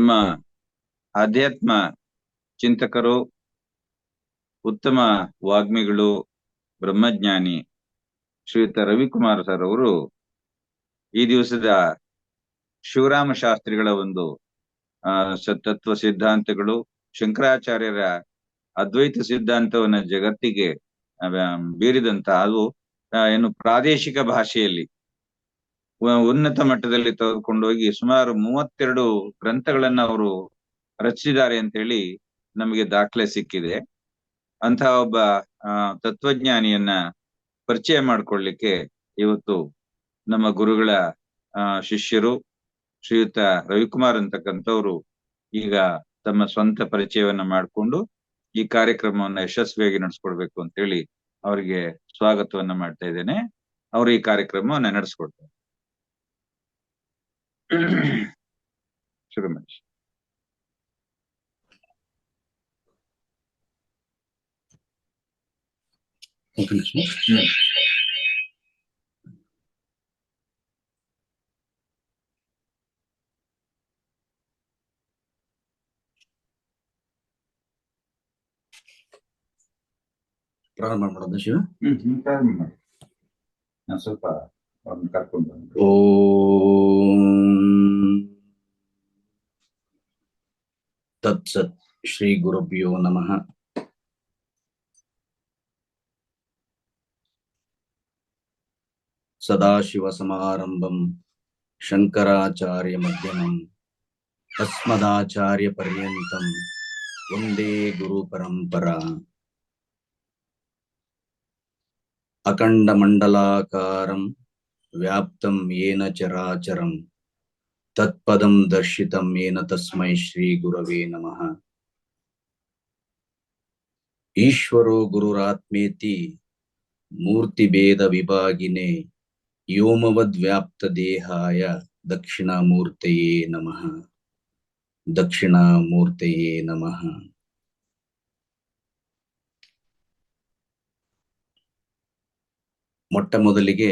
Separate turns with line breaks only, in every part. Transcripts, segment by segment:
ನಮ್ಮ ಆಧ್ಯಾತ್ಮ ಚಿಂತಕರು, ಉತ್ತಮ ವಾಗ್ಮಿಗಳು, ಬ್ರಹ್ಮಜ್ಞಾನಿ ಶ್ರೀಯುತ ರವಿಕುಮಾರ್ ಸರ್ ಅವರು ಈ ದಿವಸದ ಶಿವರಾಮ ಶಾಸ್ತ್ರಿಗಳ ಒಂದು ತತ್ವ ಸಿದ್ಧಾಂತಗಳು, ಶಂಕರಾಚಾರ್ಯರ ಅದ್ವೈತ ಸಿದ್ಧಾಂತವನ್ನ ಜಗತ್ತಿಗೆ ಬೀರಿದಂತ ಅದು ಏನು ಪ್ರಾದೇಶಿಕ ಭಾಷೆಯಲ್ಲಿ ಉನ್ನತ ಮಟ್ಟದಲ್ಲಿ ತೆಗೆದುಕೊಂಡೋಗಿ ಸುಮಾರು 32 ಗ್ರಂಥಗಳನ್ನ ಅವರು ರಚಿಸಿದ್ದಾರೆ ಅಂತ ಹೇಳಿ ನಮಗೆ ದಾಖಲೆ ಸಿಕ್ಕಿದೆ. ಅಂತಹ ಒಬ್ಬ ತತ್ವಜ್ಞಾನಿಯನ್ನ ಪರಿಚಯ ಮಾಡ್ಕೊಳ್ಳಿಕ್ಕೆ ಇವತ್ತು ನಮ್ಮ ಗುರುಗಳ ಶಿಷ್ಯರು ಶ್ರೀಯುತ ರವಿಕುಮಾರ್ ಅಂತಕ್ಕಂಥವ್ರು ಈಗ ತಮ್ಮ ಸ್ವಂತ ಪರಿಚಯವನ್ನ ಮಾಡಿಕೊಂಡು ಈ ಕಾರ್ಯಕ್ರಮವನ್ನ ಯಶಸ್ವಿಯಾಗಿ ನಡೆಸ್ಕೊಡ್ಬೇಕು ಅಂತ ಹೇಳಿ ಅವರಿಗೆ ಸ್ವಾಗತವನ್ನ ಮಾಡ್ತಾ ಇದ್ದೇನೆ. ಅವರು ಈ ಕಾರ್ಯಕ್ರಮವನ್ನ ನಡೆಸ್ಕೊಡ್ತಾರೆ. ಶುರು
ಪ್ರಾರಂಭ ಮಾಡೋದು ಶಿವ.
ಪ್ರಾರಂಭ ಮಾಡಿ. ನಾನು ಸ್ವಲ್ಪ ಕರ್ಕೊಂಡು
ಓಂ ತತ್ಸತ್. ಶ್ರೀ ಗುರುಭ್ಯೋ ನಮಃ. ಸದಾಶಿವ ಸಮಾರಂಭಂ ಶಂಕರಾಚಾರ್ಯ ಮಧ್ಯಮಂ ಅಸ್ಮದಾಚಾರ್ಯ ಪರ್ಯಂತಂ ವಂದೇ ಗುರು ಪರಂಪರಾ. ಅಖಂಡ ಮಂಡಲಾಕಾರಂ ವ್ಯಾಪ್ತಂ ಯೇನ ಚರಾಚರಂ ತತ್ಪದಂ ದರ್ಶಿತಂ ಯೇನ ತಸ್ಮೈ ಶ್ರೀ ಗುರವೇ ನಮಃ. ಈಶ್ವರೋ ಗುರುರಾತ್ಮೇತಿ ಮೂರ್ತಿಭೇದ ವಿಭಾಗಿನೇ ವ್ಯೋಮವದ್ವ್ಯಾಪ್ತ ದೇಹಾಯ ದಕ್ಷಿಣಾಮೂರ್ತಯೇ ನಮಃ. ದಕ್ಷಿಣಾಮೂರ್ತಯೇ ನಮಃ. ಮೊಟ್ಟ ಮೊದಲಿಗೆ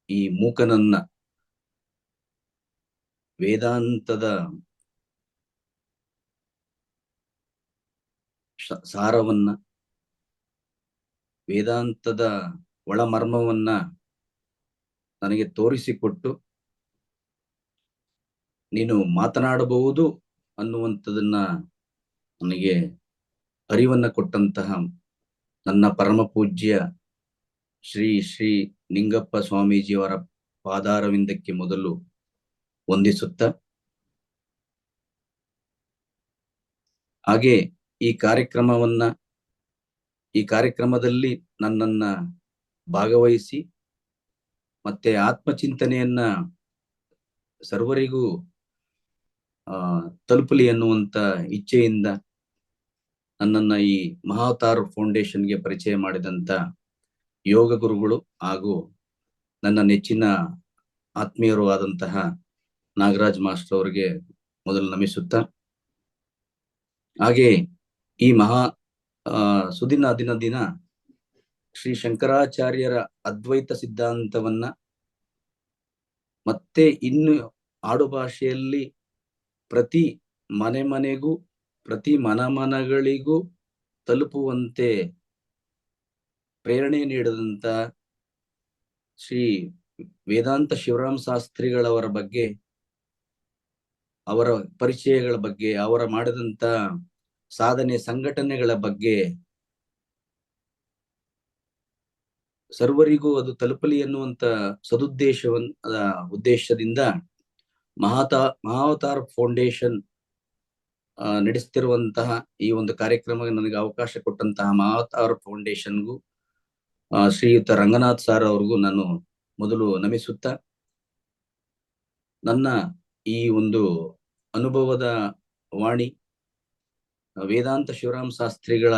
ಈ ಮೂಕನನ್ನ ವೇದಾಂತದ ಸಾರವನ್ನ, ವೇದಾಂತದ ಒಳಮರ್ಮವನ್ನ ನನಗೆ ತೋರಿಸಿಕೊಟ್ಟು ನೀನು ಮಾತನಾಡಬಹುದು ಅನ್ನುವಂಥದನ್ನ ನನಗೆ ಅರಿವನ್ನ ಕೊಟ್ಟಂತಹ ನನ್ನ ಪರಮ ಪೂಜ್ಯ ಶ್ರೀ ಶ್ರೀ ನಿಂಗಪ್ಪ ಸ್ವಾಮೀಜಿಯವರ ಪಾದಾರವಿಂದಕ್ಕೆ ಮೊದಲು ವಂದಿಸುತ್ತ, ಹಾಗೆ ಈ ಕಾರ್ಯಕ್ರಮದಲ್ಲಿ ನನ್ನನ್ನ ಭಾಗವಹಿಸಿ ಮತ್ತೆ ಆತ್ಮಚಿಂತನೆಯನ್ನ ಸರ್ವರಿಗೂ ತಲುಪಲಿ ಅನ್ನುವಂತ ಇಚ್ಛೆಯಿಂದ ನನ್ನನ್ನ ಈ ಮಹಾವತಾರ್ ಫೌಂಡೇಶನ್ಗೆ ಪರಿಚಯ ಮಾಡಿದಂತ ಯೋಗ ಗುರುಗಳು ಹಾಗೂ ನನ್ನ ನೆಚ್ಚಿನ ಆತ್ಮೀಯರು ಆದಂತಹ ನಾಗರಾಜ್ ಮಾಸ್ಟರ್ ಅವರಿಗೆ ಮೊದಲು ನಮಿಸುತ್ತ, ಹಾಗೆ ಈ ಸುದಿನ ದಿನ ಶ್ರೀ ಶಂಕರಾಚಾರ್ಯರ ಅದ್ವೈತ ಸಿದ್ಧಾಂತವನ್ನ ಮತ್ತೆ ಇನ್ನು ಆಡು ಭಾಷೆಯಲ್ಲಿ ಪ್ರತಿ ಮನೆಗೂ ಪ್ರತಿ ಮನಗಳಿಗೂ ತಲುಪುವಂತೆ ಪ್ರೇರಣೆ ನೀಡಿದಂತ ಶ್ರೀ ವೇದಾಂತ ಶಿವರಾಮ ಶಾಸ್ತ್ರಿಗಳವರ ಬಗ್ಗೆ, ಅವರ ಪರಿಚಯಗಳ ಬಗ್ಗೆ, ಅವರ ಮಾಡಿದಂತ ಸಾಧನೆ ಸಂಘಟನೆಗಳ ಬಗ್ಗೆ ಸರ್ವರಿಗೂ ಅದು ತಲುಪಲಿ ಎನ್ನುವಂತ ಉದ್ದೇಶದಿಂದ ಮಹಾವತಾರ್ ಫೌಂಡೇಶನ್ ನಡೆಸುತ್ತಿರುವಂತಹ ಈ ಒಂದು ಕಾರ್ಯಕ್ರಮಕ್ಕೆ ನನಗೆ ಅವಕಾಶ ಕೊಟ್ಟಂತಹ ಮಹಾವತಾರ್ ಫೌಂಡೇಶನ್ಗೂ ಶ್ರೀಯುತ ರಂಗನಾಥ್ ಸರ್ ಅವ್ರಿಗೂ ನಾನು ಮೊದಲು ನಮಿಸುತ್ತ, ನನ್ನ ಈ ಒಂದು ಅನುಭವದ ವಾಣಿ ವೇದಾಂತ ಶಿವರಾಮ ಶಾಸ್ತ್ರಿಗಳ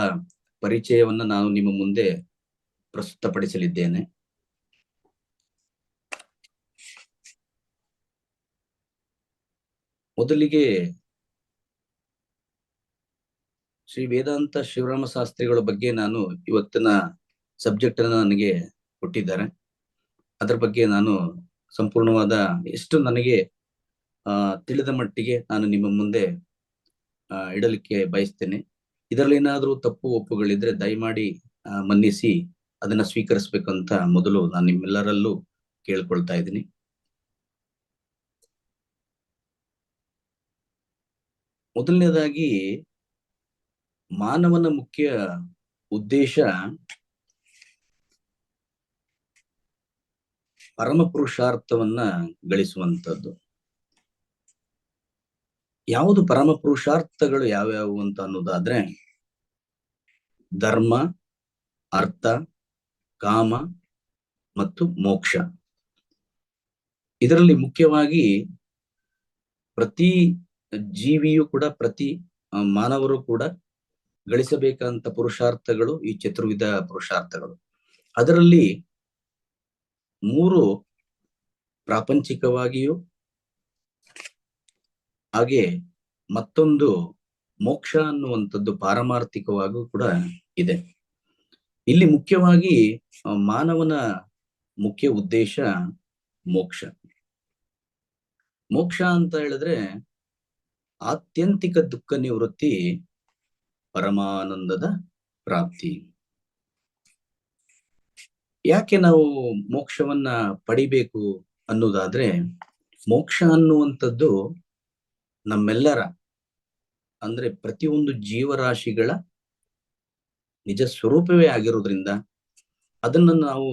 ಪರಿಚಯವನ್ನ ನಾನು ನಿಮ್ಮ ಮುಂದೆ ಪ್ರಸ್ತುತಪಡಿಸಲಿದ್ದೇನೆ. ಮೊದಲಿಗೆ ಶ್ರೀ ವೇದಾಂತ ಶಿವರಾಮ ಶಾಸ್ತ್ರಿಗಳ ಬಗ್ಗೆ ನಾನು ಇವತ್ತಿನ ಸಬ್ಜೆಕ್ಟ್ ಅನ್ನ ನನಗೆ ಕೊಟ್ಟಿದ್ದಾರೆ. ಅದರ ಬಗ್ಗೆ ನಾನು ಸಂಪೂರ್ಣವಾದ ಎಷ್ಟು ನನಗೆ ತಿಳಿದ ಮಟ್ಟಿಗೆ ನಾನು ನಿಮ್ಮ ಮುಂದೆ ಇಡಲಿಕ್ಕೆ ಬಯಸ್ತೇನೆ. ಇದರಲ್ಲಿ ಏನಾದರೂ ತಪ್ಪು ಒಪ್ಪುಗಳಿದ್ರೆ ದಯಮಾಡಿ ಮನ್ನಿಸಿ ಅದನ್ನ ಸ್ವೀಕರಿಸ್ಬೇಕಂತ ಮೊದಲು ನಾನು ನಿಮ್ಮೆಲ್ಲರಲ್ಲೂ ಕೇಳ್ಕೊಳ್ತಾ ಇದ್ದೀನಿ. ಮೊದಲನೇದಾಗಿ ಮಾನವನ ಮುಖ್ಯ ಉದ್ದೇಶ ಪರಮ ಪುರುಷಾರ್ಥವನ್ನ ಗಳಿಸುವಂತದ್ದು. ಯಾವುದು ಪರಮ ಪುರುಷಾರ್ಥಗಳು ಯಾವ್ಯಾವು ಅಂತ ಅನ್ನೋದಾದ್ರೆ ಧರ್ಮ, ಅರ್ಥ, ಕಾಮ ಮತ್ತು ಮೋಕ್ಷ. ಇದರಲ್ಲಿ ಮುಖ್ಯವಾಗಿ ಪ್ರತಿ ಜೀವಿಯು ಕೂಡ, ಪ್ರತಿ ಮಾನವರು ಕೂಡ ಗಳಿಸಬೇಕಂತ ಪುರುಷಾರ್ಥಗಳು ಈ ಚತುರ್ವಿಧ ಪುರುಷಾರ್ಥಗಳು. ಅದರಲ್ಲಿ 3 ಪ್ರಾಪಂಚಿಕವಾಗಿಯೂ, ಹಾಗೆ ಮತ್ತೊಂದು ಮೋಕ್ಷ ಅನ್ನುವಂಥದ್ದು ಪಾರಮಾರ್ಥಿಕವಾಗೂ ಕೂಡ ಇದೆ. ಇಲ್ಲಿ ಮುಖ್ಯವಾಗಿ ಮಾನವನ ಮುಖ್ಯ ಉದ್ದೇಶ ಮೋಕ್ಷ. ಮೋಕ್ಷ ಅಂತ ಹೇಳಿದ್ರೆ ಆತ್ಯಂತಿಕ ದುಃಖ ನಿವೃತ್ತಿ, ಪರಮಾನಂದದ ಪ್ರಾಪ್ತಿ. ಯಾಕೆ ನಾವು ಮೋಕ್ಷವನ್ನ ಪಡಿಬೇಕು ಅನ್ನೋದಾದ್ರೆ, ಮೋಕ್ಷ ಅನ್ನುವಂಥದ್ದು ನಮ್ಮೆಲ್ಲರ, ಅಂದ್ರೆ ಪ್ರತಿಯೊಂದು ಜೀವರಾಶಿಗಳ ನಿಜ ಸ್ವರೂಪವೇ ಆಗಿರೋದ್ರಿಂದ, ಅದನ್ನ ನಾವು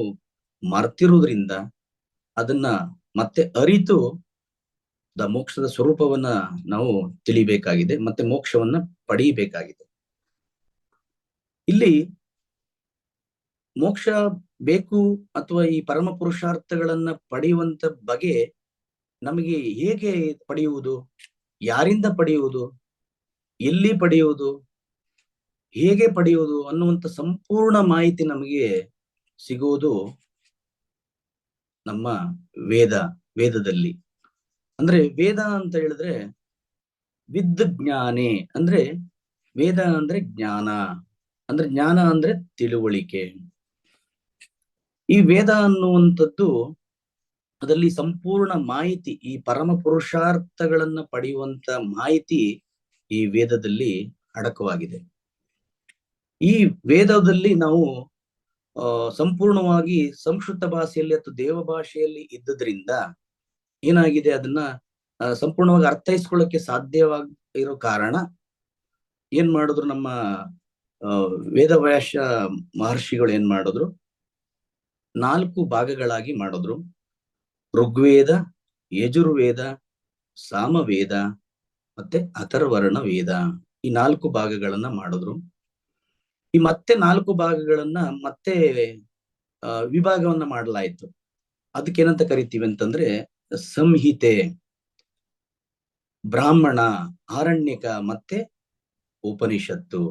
ಮರ್ತಿರೋದ್ರಿಂದ, ಅದನ್ನ ಮತ್ತೆ ಅರಿತು ಮೋಕ್ಷದ ಸ್ವರೂಪವನ್ನ ನಾವು ತಿಳಿಬೇಕಾಗಿದೆ, ಮತ್ತೆ ಮೋಕ್ಷವನ್ನ ಪಡೆಯಬೇಕಾಗಿದೆ. ಇಲ್ಲಿ ಮೋಕ್ಷ ಬೇಕು ಅಥವಾ ಈ ಪರಮ ಪುರುಷಾರ್ಥಗಳನ್ನ ಪಡೆಯುವಂತ ಬಗೆ ನಮಗೆ ಹೇಗೆ ಪಡೆಯುವುದು, ಯಾರಿಂದ ಪಡೆಯುವುದು, ಎಲ್ಲಿ ಪಡೆಯುವುದು, ಹೇಗೆ ಪಡೆಯುವುದು ಅನ್ನುವಂತ ಸಂಪೂರ್ಣ ಮಾಹಿತಿ ನಮಗೆ ಸಿಗುವುದು ನಮ್ಮ ವೇದದಲ್ಲಿ. ಅಂದ್ರೆ ವೇದ ಅಂತ ಹೇಳಿದ್ರೆ ವಿದ್ ಜ್ಞಾನೇ, ಅಂದ್ರೆ ವೇದ ಅಂದ್ರೆ ಜ್ಞಾನ, ಅಂದ್ರೆ ಜ್ಞಾನ ಅಂದ್ರೆ ತಿಳುವಳಿಕೆ. ಈ ವೇದ ಅನ್ನುವಂಥದ್ದು ಅದರಲ್ಲಿ ಸಂಪೂರ್ಣ ಮಾಹಿತಿ, ಈ ಪರಮ ಪುರುಷಾರ್ಥಗಳನ್ನ ಪಡೆಯುವಂತ ಮಾಹಿತಿ ಈ ವೇದದಲ್ಲಿ ಅಡಕವಾಗಿದೆ. ಈ ವೇದದಲ್ಲಿ ನಾವು ಸಂಪೂರ್ಣವಾಗಿ ಸಂಸ್ಕೃತ ಭಾಷೆಯಲ್ಲಿ ಅಥವಾ ದೇವ ಭಾಷೆಯಲ್ಲಿ ಇದ್ದದ್ರಿಂದ ಏನಾಗಿದೆ, ಅದನ್ನ ಸಂಪೂರ್ಣವಾಗಿ ಅರ್ಥೈಸ್ಕೊಳ್ಳಕ್ಕೆ ಸಾಧ್ಯವಾಗಿರೋ ಕಾರಣ ಏನ್ ಮಾಡಿದ್ರು, ನಮ್ಮ ವೇದವ್ಯಾಸ ಮಹರ್ಷಿಗಳು ಏನ್ ಮಾಡಿದ್ರು, 4 ಭಾಗಗಳಾಗಿ ಮಾಡಿದ್ರು. ಋಗ್ವೇದ, ಯಜುರ್ವೇದ, ಸಾಮವೇದ ಮತ್ತೆ ಅಥರ್ವರ್ಣ ವೇದ, ಈ 4 ಭಾಗಗಳನ್ನ ಮಾಡಿದ್ರು. ಈ ಮತ್ತೆ 4 ಭಾಗಗಳನ್ನ ಮತ್ತೆ ವಿಭಾಗವನ್ನ ಮಾಡಲಾಯ್ತು. ಅದಕ್ಕೇನಂತ ಕರಿತೀವಿ ಅಂತಂದ್ರೆ ಸಂಹಿತೆ, ಬ್ರಾಹ್ಮಣ, ಆರಣ್ಯಕ ಮತ್ತೆ ಉಪನಿಷತ್ತು,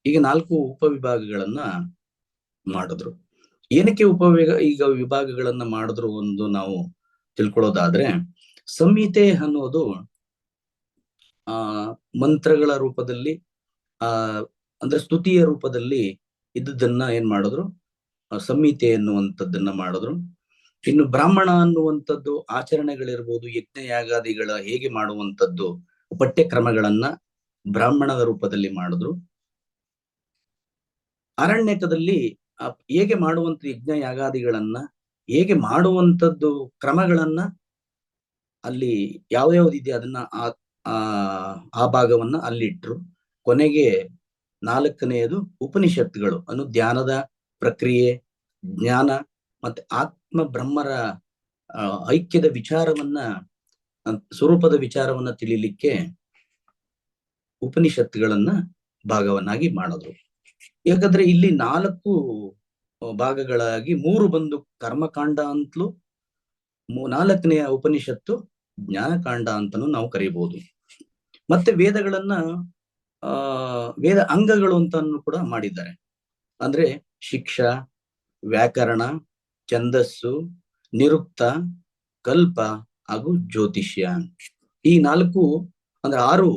ಈಗ 4 ಉಪವಿಭಾಗಗಳನ್ನ ಮಾಡಿದ್ರು. ಏನಕ್ಕೆ ಈಗ ವಿಭಾಗಗಳನ್ನ ಮಾಡಿದ್ರು ಒಂದು ನಾವು ತಿಳ್ಕೊಳ್ಳೋದಾದ್ರೆ, ಸಂಹಿತೆ ಅನ್ನೋದು ಮಂತ್ರಗಳ ರೂಪದಲ್ಲಿ ಅಂದ್ರೆ ಸ್ತುತಿಯ ರೂಪದಲ್ಲಿ ಇದ್ದದನ್ನ ಏನ್ ಮಾಡಿದ್ರು, ಸಂಹಿತೆ ಎನ್ನುವಂಥದ್ದನ್ನ ಮಾಡಿದ್ರು. ಇನ್ನು ಬ್ರಾಹ್ಮಣ ಅನ್ನುವಂಥದ್ದು ಆಚರಣೆಗಳಿರ್ಬೋದು, ಯಜ್ಞ ಯಾಗಾದಿಗಳ ಹೇಗೆ ಮಾಡುವಂಥದ್ದು ಪಠ್ಯಕ್ರಮಗಳನ್ನ ಬ್ರಾಹ್ಮಣದ ರೂಪದಲ್ಲಿ ಮಾಡಿದ್ರು. ಅರಣ್ಯಕದಲ್ಲಿ ಹೇಗೆ ಮಾಡುವಂತ ಯಜ್ಞ ಯಾಗಾದಿಗಳನ್ನ ಹೇಗೆ ಮಾಡುವಂಥದ್ದು ಕ್ರಮಗಳನ್ನ ಅಲ್ಲಿ ಯಾವ್ಯಾವ್ದಿದೆಯೋ ಅದನ್ನ ಆ ಭಾಗವನ್ನ ಅಲ್ಲಿಟ್ರು. ಕೊನೆಗೆ 4ನೇದು ಉಪನಿಷತ್ತುಗಳು ಅನ್ನು ಧ್ಯಾನದ ಪ್ರಕ್ರಿಯೆ, ಜ್ಞಾನ ಮತ್ತೆ ಆತ್ಮ ಬ್ರಹ್ಮರ ಐಕ್ಯದ ವಿಚಾರವನ್ನ, ಸ್ವರೂಪದ ವಿಚಾರವನ್ನ ತಿಳಿಲಿಕ್ಕೆ ಉಪನಿಷತ್ತುಗಳನ್ನ ಭಾಗವನ್ನಾಗಿ ಮಾಡಿದ್ರು. ಯಾಕಂದ್ರೆ ಇಲ್ಲಿ 4 ಭಾಗಗಳಾಗಿ 3 ಬಂದು ಕರ್ಮಕಾಂಡ ಅಂತಲೂ, 4ನೇ ಉಪನಿಷತ್ತು ಜ್ಞಾನಕಾಂಡ ಅಂತನೂ ನಾವು ಕರೀಬಹುದು. ಮತ್ತೆ ವೇದಗಳನ್ನ ವೇದ ಅಂಗಗಳು ಅಂತ ಕೂಡ ಮಾಡಿದ್ದಾರೆ. ಅಂದ್ರೆ ಶಿಕ್ಷಾ, ವ್ಯಾಕರಣ, ಛಂದಸ್ಸು, ನಿರುಕ್ತ, ಕಲ್ಪ ಹಾಗೂ ಜ್ಯೋತಿಷ್ಯ, ಈ 4 ಅಂದ್ರೆ 6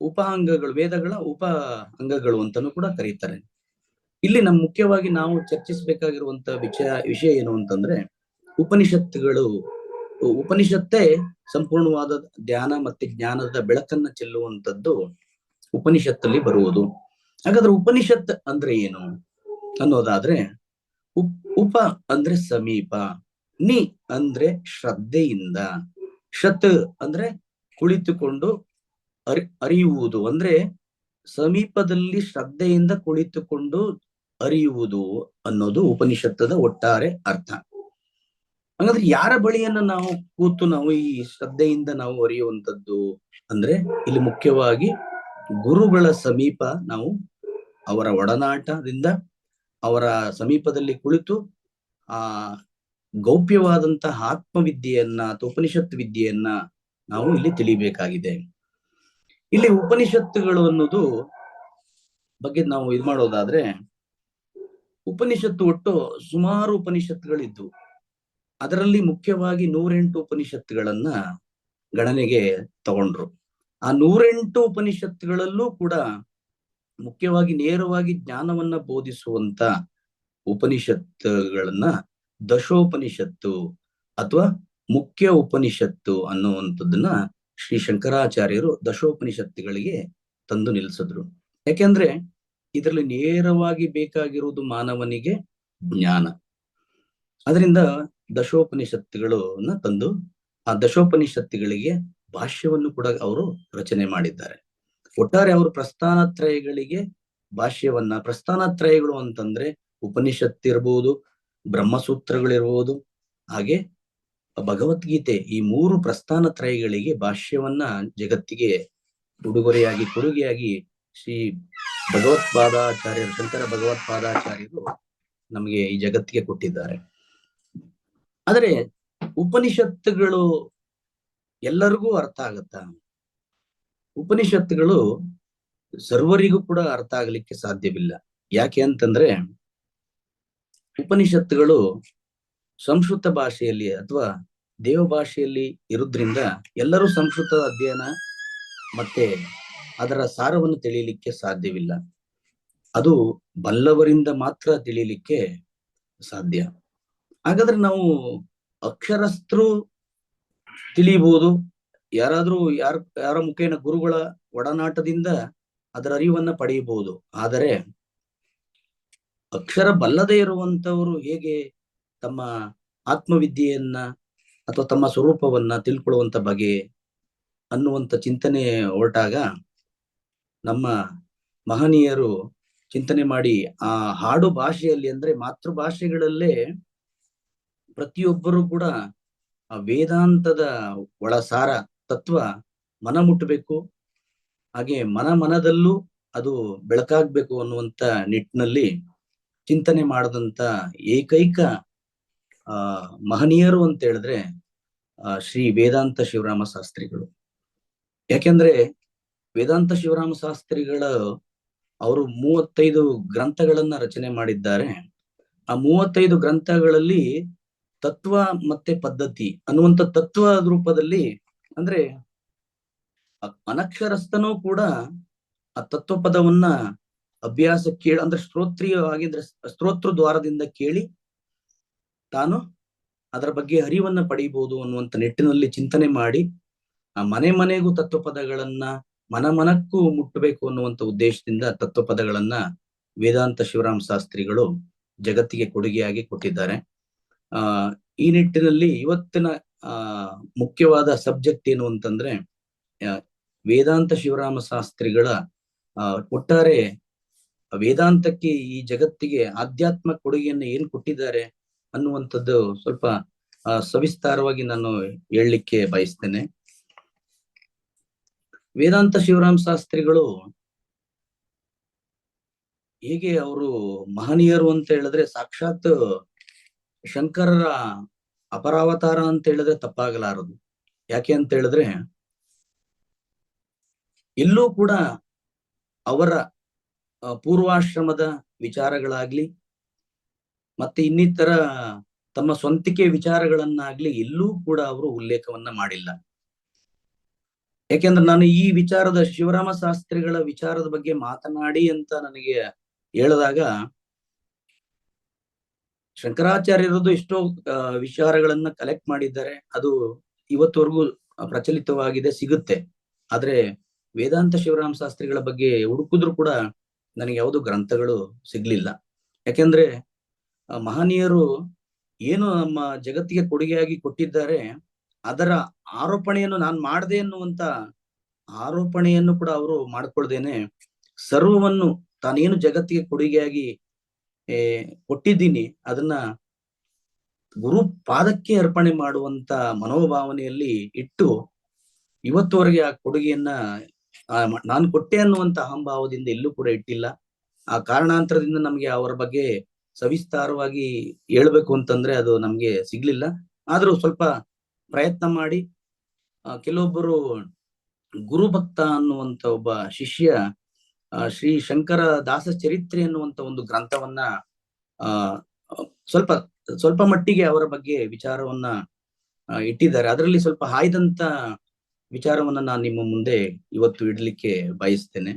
ಉಪ ಅಂಗಗಳು, ವೇದಗಳ ಉಪ ಅಂಗಗಳು ಅಂತಾನೂ ಕೂಡ ಕರೀತಾರೆ. ಇಲ್ಲಿ ಮುಖ್ಯವಾಗಿ ನಾವು ಚರ್ಚಿಸಬೇಕಾಗಿರುವಂತ ವಿಷಯ ಏನು ಅಂತಂದ್ರೆ, ಉಪನಿಷತ್ತೇ ಸಂಪೂರ್ಣವಾದ ಧ್ಯಾನ ಮತ್ತೆ ಜ್ಞಾನದ ಬೆಳಕನ್ನ ಚೆಲ್ಲುವಂತದ್ದು ಉಪನಿಷತ್ತಲ್ಲಿ ಬರುವುದು. ಹಾಗಾದ್ರೆ ಉಪನಿಷತ್ ಅಂದ್ರೆ ಏನು ಅನ್ನೋದಾದ್ರೆ, ಉಪ ಅಂದ್ರೆ ಸಮೀಪ, ನಿ ಅಂದ್ರೆ ಶ್ರದ್ಧೆಯಿಂದ, ಶತ್ ಅಂದ್ರೆ ಕುಳಿತುಕೊಂಡು ಅರಿಯುವುದು, ಅಂದ್ರೆ ಸಮೀಪದಲ್ಲಿ ಶ್ರದ್ಧೆಯಿಂದ ಕುಳಿತುಕೊಂಡು ಅರಿಯುವುದು ಅನ್ನೋದು ಉಪನಿಷತ್ತದ ಒಟ್ಟಾರೆ ಅರ್ಥ. ಹಾಗಾದ್ರೆ ಯಾರ ಬಳಿಯನ್ನ ನಾವು ಕೂತು ನಾವು ಈ ಶ್ರದ್ಧೆಯಿಂದ ನಾವು ಅರಿಯುವಂತದ್ದು ಅಂದ್ರೆ, ಇಲ್ಲಿ ಮುಖ್ಯವಾಗಿ ಗುರುಗಳ ಸಮೀಪ ನಾವು ಅವರ ಒಡನಾಟದಿಂದ ಅವರ ಸಮೀಪದಲ್ಲಿ ಕುಳಿತು ಆ ಗೌಪ್ಯವಾದಂತಹ ಆತ್ಮವಿದ್ಯೆಯನ್ನ ಅಥವಾ ಉಪನಿಷತ್ ವಿದ್ಯೆಯನ್ನ ನಾವು ಇಲ್ಲಿ ತಿಳಿಬೇಕಾಗಿದೆ. ಇಲ್ಲಿ ಉಪನಿಷತ್ತುಗಳು ಅನ್ನೋದು ಬಗ್ಗೆ ನಾವು ಇದು ಮಾಡೋದಾದ್ರೆ, ಉಪನಿಷತ್ತು ಒಟ್ಟು ಸುಮಾರು ಉಪನಿಷತ್ತುಗಳಿದ್ದು, ಅದರಲ್ಲಿ ಮುಖ್ಯವಾಗಿ 108 ಉಪನಿಷತ್ತುಗಳನ್ನ ಗಣನೆಗೆ ತಗೊಂಡ್ರು. ಆ 108 ಉಪನಿಷತ್ತುಗಳಲ್ಲೂ ಕೂಡ ಮುಖ್ಯವಾಗಿ ನೇರವಾಗಿ ಜ್ಞಾನವನ್ನ ಬೋಧಿಸುವಂತ ಉಪನಿಷತ್ತುಗಳನ್ನ ದಶೋಪನಿಷತ್ತು ಅಥವಾ ಮುಖ್ಯ ಉಪನಿಷತ್ತು ಅನ್ನುವಂಥದ್ದನ್ನ ಶ್ರೀ ಶಂಕರಾಚಾರ್ಯರು ದಶೋಪನಿಷತ್ತುಗಳಿಗೆ ತಂದು ನಿಲ್ಲಿಸಿದ್ರು. ಯಾಕೆಂದ್ರೆ ಇದರಲ್ಲಿ ನೇರವಾಗಿ ಬೇಕಾಗಿರುವುದು ಮಾನವನಿಗೆ ಜ್ಞಾನ. ಅದರಿಂದ ದಶೋಪನಿಷತ್ತುಗಳನ್ನ ತಂದು ಆ ದಶೋಪನಿಷತ್ತುಗಳಿಗೆ ಭಾಷ್ಯವನ್ನು ಕೂಡ ಅವರು ರಚನೆ ಮಾಡಿದ್ದಾರೆ. ಒಟ್ಟಾರೆ ಅವರು ಪ್ರಸ್ಥಾನತ್ರಯಗಳಿಗೆ ಭಾಷ್ಯವನ್ನ, ಪ್ರಸ್ಥಾನತ್ರಯಗಳು ಅಂತಂದ್ರೆ ಉಪನಿಷತ್ತಿರ್ಬೋದು, ಬ್ರಹ್ಮಸೂತ್ರಗಳಿರ್ಬೋದು, ಹಾಗೆ ಭಗವದ್ಗೀತೆ, ಈ 3 ಪ್ರಸ್ಥಾನತ್ರಯಗಳಿಗೆ ಭಾಷ್ಯವನ್ನ ಜಗತ್ತಿಗೆ ಕೊಡುಗೆಯಾಗಿ ಶ್ರೀ ಭಗವತ್ಪಾದಾಚಾರ್ಯರು, ಶಂಕರ ಭಗವತ್ಪಾದಾಚಾರ್ಯರು ನಮಗೆ ಈ ಜಗತ್ತಿಗೆ ಕೊಟ್ಟಿದ್ದಾರೆ. ಆದರೆ ಉಪನಿಷತ್ತುಗಳು ಎಲ್ಲರಿಗೂ ಅರ್ಥ ಆಗತ್ತಾ? ಉಪನಿಷತ್ತುಗಳು ಸರ್ವರಿಗೂ ಕೂಡ ಅರ್ಥ ಆಗ್ಲಿಕ್ಕೆ ಸಾಧ್ಯವಿಲ್ಲ. ಯಾಕೆ ಅಂತಂದ್ರೆ, ಉಪನಿಷತ್ತುಗಳು ಸಂಸ್ಕೃತ ಭಾಷೆಯಲ್ಲಿ ಅಥವಾ ದೇವ ಭಾಷೆಯಲ್ಲಿ ಇರುವುದ್ರಿಂದ ಎಲ್ಲರೂ ಸಂಸ್ಕೃತ ಅಧ್ಯಯನ ಮತ್ತೆ ಅದರ ಸಾರವನ್ನು ತಿಳಿಯಲಿಕ್ಕೆ ಸಾಧ್ಯವಿಲ್ಲ. ಅದು ಬಲ್ಲವರಿಂದ ಮಾತ್ರ ತಿಳಿಯಲಿಕ್ಕೆ ಸಾಧ್ಯ. ಹಾಗಾದ್ರೆ ನಾವು ಅಕ್ಷರಸ್ಥರು ತಿಳಿಯಬಹುದು, ಯಾರ ಮುಖೇನ ಗುರುಗಳ ಒಡನಾಟದಿಂದ ಅದರ ಅರಿವನ್ನ ಪಡೆಯಬಹುದು. ಆದರೆ ಅಕ್ಷರ ಬಲ್ಲದೆ ಇರುವಂತವರು ಹೇಗೆ ತಮ್ಮ ಆತ್ಮವಿದ್ಯೆಯನ್ನ ಅಥವಾ ತಮ್ಮ ಸ್ವರೂಪವನ್ನ ತಿಳ್ಕೊಳ್ಳುವಂತ ಬಗೆ ಅನ್ನುವಂತ ಚಿಂತನೆ ಹೊರಟಾಗ ನಮ್ಮ ಮಹನೀಯರು ಚಿಂತನೆ ಮಾಡಿ ಆ ಹಾಡು ಭಾಷೆಯಲ್ಲಿ, ಅಂದ್ರೆ ಮಾತೃಭಾಷೆಗಳಲ್ಲೇ ಪ್ರತಿಯೊಬ್ಬರು ಕೂಡ ಆ ವೇದಾಂತದ ಒಳಸಾರ ತತ್ವ ಮನ ಮುಟ್ಟಬೇಕು, ಹಾಗೆ ಮನದಲ್ಲೂ ಅದು ಬೆಳಕಾಗ್ಬೇಕು ಅನ್ನುವಂತ ನಿಟ್ಟಿನಲ್ಲಿ ಚಿಂತನೆ ಮಾಡದಂತ ಏಕೈಕ ಮಹನೀಯರು ಅಂತ ಹೇಳಿದ್ರೆ ಶ್ರೀ ವೇದಾಂತ ಶಿವರಾಮ ಶಾಸ್ತ್ರಿಗಳು. ಯಾಕೆಂದ್ರೆ ವೇದಾಂತ ಶಿವರಾಮ ಶಾಸ್ತ್ರಿಗಳು ಅವರು 35 ಗ್ರಂಥಗಳನ್ನ ರಚನೆ ಮಾಡಿದ್ದಾರೆ. ಆ 35 ಗ್ರಂಥಗಳಲ್ಲಿ ತತ್ವ ಮತ್ತೆ ಪದ್ಧತಿ ಅನ್ನುವಂಥ ತತ್ವದ ರೂಪದಲ್ಲಿ, ಅಂದ್ರೆ ಅನಕ್ಷರಸ್ಥನೂ ಕೂಡ ಆ ತತ್ವ ಪದವನ್ನ ಅಭ್ಯಾಸ ಅಂದ್ರೆ ಶ್ರೋತ್ರಿಯವಾಗಿದ್ರೆ ಸ್ತೋತ್ರ ದ್ವಾರದಿಂದ ಕೇಳಿ ತಾನು ಅದರ ಬಗ್ಗೆ ಅರಿವನ್ನ ಪಡೆಯಬಹುದು ಅನ್ನುವಂಥ ನಿಟ್ಟಿನಲ್ಲಿ ಚಿಂತನೆ ಮಾಡಿ ಆ ಮನೆಗೂ ತತ್ವ ಪದಗಳನ್ನ ಮನಕ್ಕೂ ಮುಟ್ಟಬೇಕು ಅನ್ನುವಂಥ ಉದ್ದೇಶದಿಂದ ತತ್ವ ಪದಗಳನ್ನ ವೇದಾಂತ ಶಿವರಾಮ ಶಾಸ್ತ್ರಿಗಳು ಜಗತ್ತಿಗೆ ಕೊಡುಗೆಯಾಗಿ ಕೊಟ್ಟಿದ್ದಾರೆ. ಈ ನಿಟ್ಟಿನಲ್ಲಿ ಇವತ್ತಿನ ಮುಖ್ಯವಾದ ಸಬ್ಜೆಕ್ಟ್ ಏನು ಅಂತಂದ್ರೆ, ವೇದಾಂತ ಶಿವರಾಮ ಶಾಸ್ತ್ರಿಗಳ ಒಟ್ಟಾರೆ ವೇದಾಂತಕ್ಕೆ ಈ ಜಗತ್ತಿಗೆ ಆಧ್ಯಾತ್ಮ ಕೊಡುಗೆಯನ್ನು ಏನ್ ಕೊಟ್ಟಿದ್ದಾರೆ ಅನ್ನುವಂಥದ್ದು ಸ್ವಲ್ಪ ಸವಿಸ್ತಾರವಾಗಿ ನಾನು ಹೇಳಲಿಕ್ಕೆ ಬಯಸ್ತೇನೆ. ವೇದಾಂತ ಶಿವರಾಮ ಶಾಸ್ತ್ರಿಗಳು ಹೇಗೆ ಅವರು ಮಹನೀಯರು ಅಂತ ಹೇಳಿದ್ರೆ ಸಾಕ್ಷಾತ್ ಶಂಕರರ ಅಪರಾವತಾರ ಅಂತ ಹೇಳಿದ್ರೆ ತಪ್ಪಾಗಲಾರದು. ಯಾಕೆ ಅಂತ ಹೇಳಿದ್ರೆ ಎಲ್ಲೂ ಕೂಡ ಅವರ ಪೂರ್ವಾಶ್ರಮದ ವಿಚಾರಗಳಾಗ್ಲಿ ಮತ್ತೆ ಇನ್ನಿತರ ತಮ್ಮ ಸ್ವಂತಿಕೆ ವಿಚಾರಗಳನ್ನಾಗ್ಲಿ ಎಲ್ಲೂ ಕೂಡ ಅವರು ಉಲ್ಲೇಖವನ್ನ ಮಾಡಿಲ್ಲ. ಯಾಕೆಂದ್ರೆ ನಾನು ಈ ವಿಚಾರದ ಶಿವರಾಮ ಶಾಸ್ತ್ರಿಗಳ ವಿಚಾರದ ಬಗ್ಗೆ ಮಾತನಾಡಿ ಅಂತ ನನಗೆ ಹೇಳಿದಾಗ ಶಂಕರಾಚಾರ್ಯರದು ಎಷ್ಟೋ ವಿಚಾರಗಳನ್ನ ಕಲೆಕ್ಟ್ ಮಾಡಿದ್ದಾರೆ, ಅದು ಇವತ್ತವರೆಗೂ ಪ್ರಚಲಿತವಾಗಿದೆ, ಸಿಗುತ್ತೆ. ಆದ್ರೆ ವೇದಾಂತ ಶಿವರಾಮ ಶಾಸ್ತ್ರಿಗಳ ಬಗ್ಗೆ ಹುಡುಕಿದ್ರು ಕೂಡ ನನಗೆ ಯಾವುದು ಗ್ರಂಥಗಳು ಸಿಗ್ಲಿಲ್ಲ. ಯಾಕೆಂದ್ರೆ ಮಹನೀಯರು ಏನು ನಮ್ಮ ಜಗತ್ತಿಗೆ ಕೊಡುಗೆಯಾಗಿ ಕೊಟ್ಟಿದ್ದಾರೆ, ಅದರ ಆರೋಪಣೆಯನ್ನು ನಾನು ಮಾಡದೆ ಎನ್ನುವಂತ ಆರೋಪಣೆಯನ್ನು ಕೂಡ ಅವರು ಮಾಡ್ಕೊಳ್ದೇನೆ ಸರ್ವವನ್ನು ತಾನೇನು ಜಗತ್ತಿಗೆ ಕೊಡುಗೆಯಾಗಿ ಕೊಟ್ಟಿದ್ದೀನಿ ಅದನ್ನ ಗುರು ಪಾದಕ್ಕೆ ಅರ್ಪಣೆ ಮಾಡುವಂತ ಮನೋಭಾವನೆಯಲ್ಲಿ ಇಟ್ಟು ಇವತ್ತುವರೆಗೆ ಆ ಕೊಡುಗೆಯನ್ನ ನಾನು ಕೊಟ್ಟೆ ಅನ್ನುವಂತ ಅಹಂಭಾವದಿಂದ ಎಲ್ಲೂ ಕೂಡ ಇಟ್ಟಿಲ್ಲ. ಆ ಕಾರಣಾಂತರದಿಂದ ನಮ್ಗೆ ಅವರ ಬಗ್ಗೆ ಸವಿಸ್ತಾರವಾಗಿ ಹೇಳ್ಬೇಕು ಅಂತಂದ್ರೆ ಅದು ನಮ್ಗೆ ಸಿಗ್ಲಿಲ್ಲ. ಆದ್ರೂ ಸ್ವಲ್ಪ ಪ್ರಯತ್ನ ಮಾಡಿ ಕೆಲವೊಬ್ಬರು ಗುರುಭಕ್ತ ಅನ್ನುವಂತ ಒಬ್ಬ ಶಿಷ್ಯ ಶ್ರೀ ಶಂಕರ ದಾಸ ಚರಿತ್ರೆ ಅನ್ನುವಂತ ಒಂದು ಗ್ರಂಥವನ್ನ ಸ್ವಲ್ಪ ಮಟ್ಟಿಗೆ ಅವರ ಬಗ್ಗೆ ವಿಚಾರವನ್ನ ಇಟ್ಟಿದ್ದಾರೆ. ಅದರಲ್ಲಿ ಸ್ವಲ್ಪ ಹಾಯ್ದಂತ ವಿಚಾರವನ್ನ ನಾನು ನಿಮ್ಮ ಮುಂದೆ ಇವತ್ತು ಇಡ್ಲಿಕ್ಕೆ ಬಯಸ್ತೇನೆ.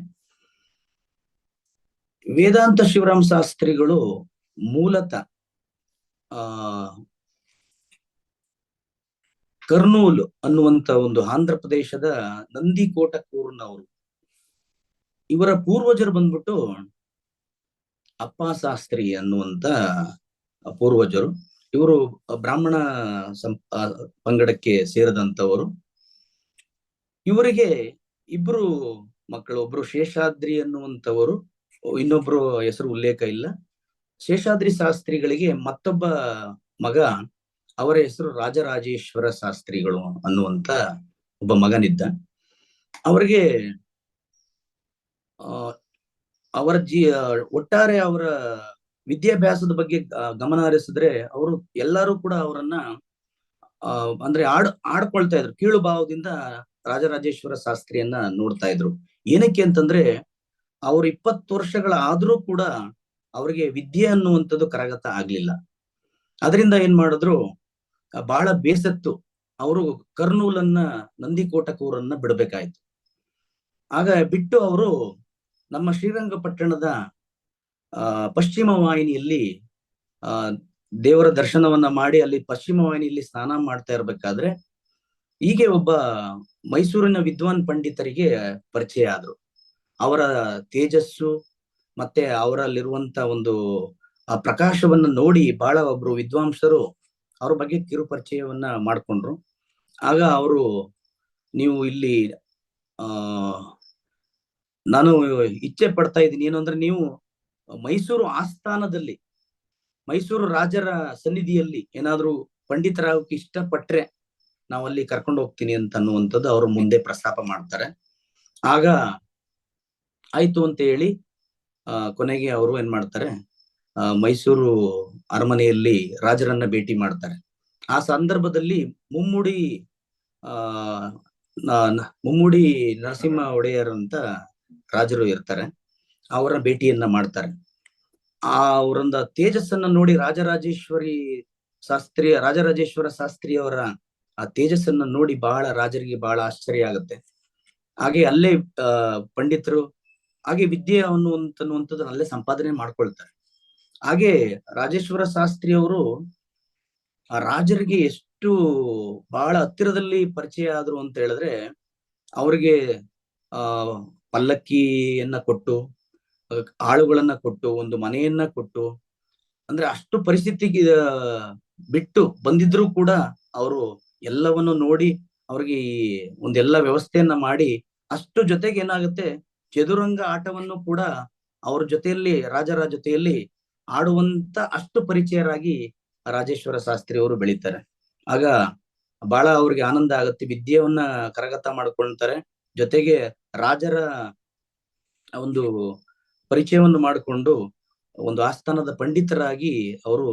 ವೇದಾಂತ ಶಿವರಾಮ ಶಾಸ್ತ್ರಿಗಳು ಮೂಲತಃ ಕರ್ನೂಲ್ ಅನ್ನುವಂತ ಒಂದು ಆಂಧ್ರ ಪ್ರದೇಶದ ನಂದಿಕೋಟಕೂರ್ನವರು. ಇವರ ಪೂರ್ವಜರು ಬಂದ್ಬಿಟ್ಟು ಅಪ್ಪ ಶಾಸ್ತ್ರಿ ಅನ್ನುವಂತ ಪೂರ್ವಜರು. ಇವರು ಬ್ರಾಹ್ಮಣ ಪಂಗಡಕ್ಕೆ ಸೇರಿದಂತವರು. ಇವರಿಗೆ ಇಬ್ರು ಮಕ್ಕಳು, ಒಬ್ರು ಶೇಷಾದ್ರಿ ಅನ್ನುವಂಥವರು, ಇನ್ನೊಬ್ರು ಹೆಸರು ಉಲ್ಲೇಖ ಇಲ್ಲ. ಶೇಷಾದ್ರಿ ಶಾಸ್ತ್ರಿಗಳಿಗೆ ಮತ್ತೊಬ್ಬ ಮಗ, ಅವರ ಹೆಸರು ರಾಜರಾಜೇಶ್ವರ ಶಾಸ್ತ್ರಿಗಳು ಅನ್ನುವಂತ ಒಬ್ಬ ಮಗನಿದ್ದ. ಅವರಿಗೆ ಅವರ ಒಟ್ಟಾರೆ ಅವರ ವಿದ್ಯಾಭ್ಯಾಸದ ಬಗ್ಗೆ ಗಮನ ಹರಿಸಿದ್ರೆ ಅವರು ಎಲ್ಲರೂ ಕೂಡ ಅವರನ್ನ ಅಂದ್ರೆ ಆಡ್ಕೊಳ್ತಾ ಇದ್ರು, ಕೀಳು ಭಾವದಿಂದ ರಾಜರಾಜೇಶ್ವರ ಶಾಸ್ತ್ರಿಯನ್ನ ನೋಡ್ತಾ ಇದ್ರು. ಏನಕ್ಕೆ ಅಂತಂದ್ರೆ ಅವ್ರು 20 ವರ್ಷಗಳ ಆದ್ರೂ ಕೂಡ ಅವ್ರಿಗೆ ವಿದ್ಯೆ ಅನ್ನುವಂಥದ್ದು ಕರಗತ ಆಗ್ಲಿಲ್ಲ. ಅದರಿಂದ ಏನ್ ಮಾಡಿದ್ರು, ಬಹಳ ಬೇಸತ್ತು ಅವರು ಕರ್ನೂಲನ್ನ ನಂದಿಕೋಟಕೂರನ್ನ ಬಿಡಬೇಕಾಯ್ತು. ಆಗ ಬಿಟ್ಟು ಅವರು ನಮ್ಮ ಶ್ರೀರಂಗಪಟ್ಟಣದ ಪಶ್ಚಿಮ ವಾಹಿನಿಯಲ್ಲಿ ದೇವರ ದರ್ಶನವನ್ನ ಮಾಡಿ ಅಲ್ಲಿ ಪಶ್ಚಿಮ ವಾಹಿನಿಯಲ್ಲಿ ಸ್ನಾನ ಮಾಡ್ತಾ ಇರ್ಬೇಕಾದ್ರೆ ಹೀಗೆ ಒಬ್ಬ ಮೈಸೂರಿನ ವಿದ್ವಾನ್ ಪಂಡಿತರಿಗೆ ಪರಿಚಯ ಆದ್ರು. ಅವರ ತೇಜಸ್ಸು ಮತ್ತೆ ಅವರಲ್ಲಿರುವಂತ ಒಂದು ಪ್ರಕಾಶವನ್ನ ನೋಡಿ ಬಹಳ ಒಬ್ರು ವಿದ್ವಾಂಸರು ಅವ್ರ ಬಗ್ಗೆ ಕಿರು ಪರಿಚಯವನ್ನ ಮಾಡ್ಕೊಂಡ್ರು. ಆಗ ಅವರು, ನೀವು ಇಲ್ಲಿ ನಾನು ಇಚ್ಛೆ ಪಡ್ತಾ ಇದ್ದೀನಿ ಏನು ಅಂದ್ರೆ, ನೀವು ಮೈಸೂರು ಆಸ್ಥಾನದಲ್ಲಿ ಮೈಸೂರು ರಾಜರ ಸನ್ನಿಧಿಯಲ್ಲಿ ಏನಾದ್ರು ಪಂಡಿತರಾಗಕ್ಕೆ ಇಷ್ಟಪಟ್ರೆ ನಾವು ಅಲ್ಲಿ ಕರ್ಕೊಂಡು ಹೋಗ್ತೀನಿ ಅಂತ ಅನ್ನುವಂಥದ್ದು ಅವ್ರ ಮುಂದೆ ಪ್ರಸ್ತಾಪ ಮಾಡ್ತಾರೆ. ಆಗ ಆಯ್ತು ಅಂತ ಹೇಳಿ ಕೊನೆಗೆ ಅವರು ಏನ್ ಮಾಡ್ತಾರೆ, ಮೈಸೂರು ಅರಮನೆಯಲ್ಲಿ ರಾಜರನ್ನ ಭೇಟಿ ಮಾಡ್ತಾರೆ. ಆ ಸಂದರ್ಭದಲ್ಲಿ ಮುಮ್ಮುಡಿ ನರಸಿಂಹ ಒಡೆಯರ್ ಅಂತ ರಾಜರು ಇರ್ತಾರೆ. ಅವರ ಭೇಟಿಯನ್ನ ಮಾಡ್ತಾರೆ. ಅವರೊಂದ ತೇಜಸ್ಸನ್ನ ನೋಡಿ ರಾಜರಾಜೇಶ್ವರ ಶಾಸ್ತ್ರಿ ಅವರ ಆ ತೇಜಸ್ಸನ್ನ ನೋಡಿ ರಾಜರಿಗೆ ಬಹಳ ಆಶ್ಚರ್ಯ ಆಗುತ್ತೆ. ಹಾಗೆ ಅಲ್ಲೇ ಪಂಡಿತರು ಹಾಗೆ ವಿದ್ಯೆ ಅನ್ನುವಂಥದ್ದನ್ನ ಅಲ್ಲೇ ಸಂಪಾದನೆ ಮಾಡ್ಕೊಳ್ತಾರೆ. ಹಾಗೆ ರಾಜೇಶ್ವರ ಶಾಸ್ತ್ರಿ ಅವರು ಆ ರಾಜರಿಗೆ ಎಷ್ಟು ಬಹಳ ಹತ್ತಿರದಲ್ಲಿ ಪರಿಚಯ ಆದ್ರು ಅಂತ ಹೇಳಿದ್ರೆ, ಅವ್ರಿಗೆ ಪಲ್ಲಕ್ಕಿಯನ್ನ ಕೊಟ್ಟು, ಆಳುಗಳನ್ನ ಕೊಟ್ಟು, ಒಂದು ಮನೆಯನ್ನ ಕೊಟ್ಟು, ಅಂದ್ರೆ ಅಷ್ಟು ಪರಿಸ್ಥಿತಿಗೆ ಬಿಟ್ಟು ಬಂದಿದ್ರು ಕೂಡ ಅವರು ಎಲ್ಲವನ್ನು ನೋಡಿ ಅವ್ರಿಗೆ ಒಂದೆಲ್ಲ ವ್ಯವಸ್ಥೆಯನ್ನ ಮಾಡಿ, ಅಷ್ಟು ಜೊತೆಗೆ ಏನಾಗುತ್ತೆ, ಚದುರಂಗ ಆಟವನ್ನು ಕೂಡ ಅವ್ರ ಜೊತೆಯಲ್ಲಿ ರಾಜರ ಜೊತೆಯಲ್ಲಿ ಆಡುವಂತ ಅಷ್ಟು ಪರಿಚಯರಾಗಿ ರಾಜೇಶ್ವರ ಶಾಸ್ತ್ರಿ ಅವರು ಬೆಳೀತಾರೆ. ಆಗ ಬಹಳ ಅವ್ರಿಗೆ ಆನಂದ ಆಗುತ್ತೆ, ವಿದ್ಯೆಯನ್ನ ಕರಗತ ಮಾಡ್ಕೊಳ್ತಾರೆ. ಜೊತೆಗೆ ರಾಜರ ಒಂದು ಪರಿಚಯವನ್ನು ಮಾಡಿಕೊಂಡು ಒಂದು ಆಸ್ಥಾನದ ಪಂಡಿತರಾಗಿ ಅವರು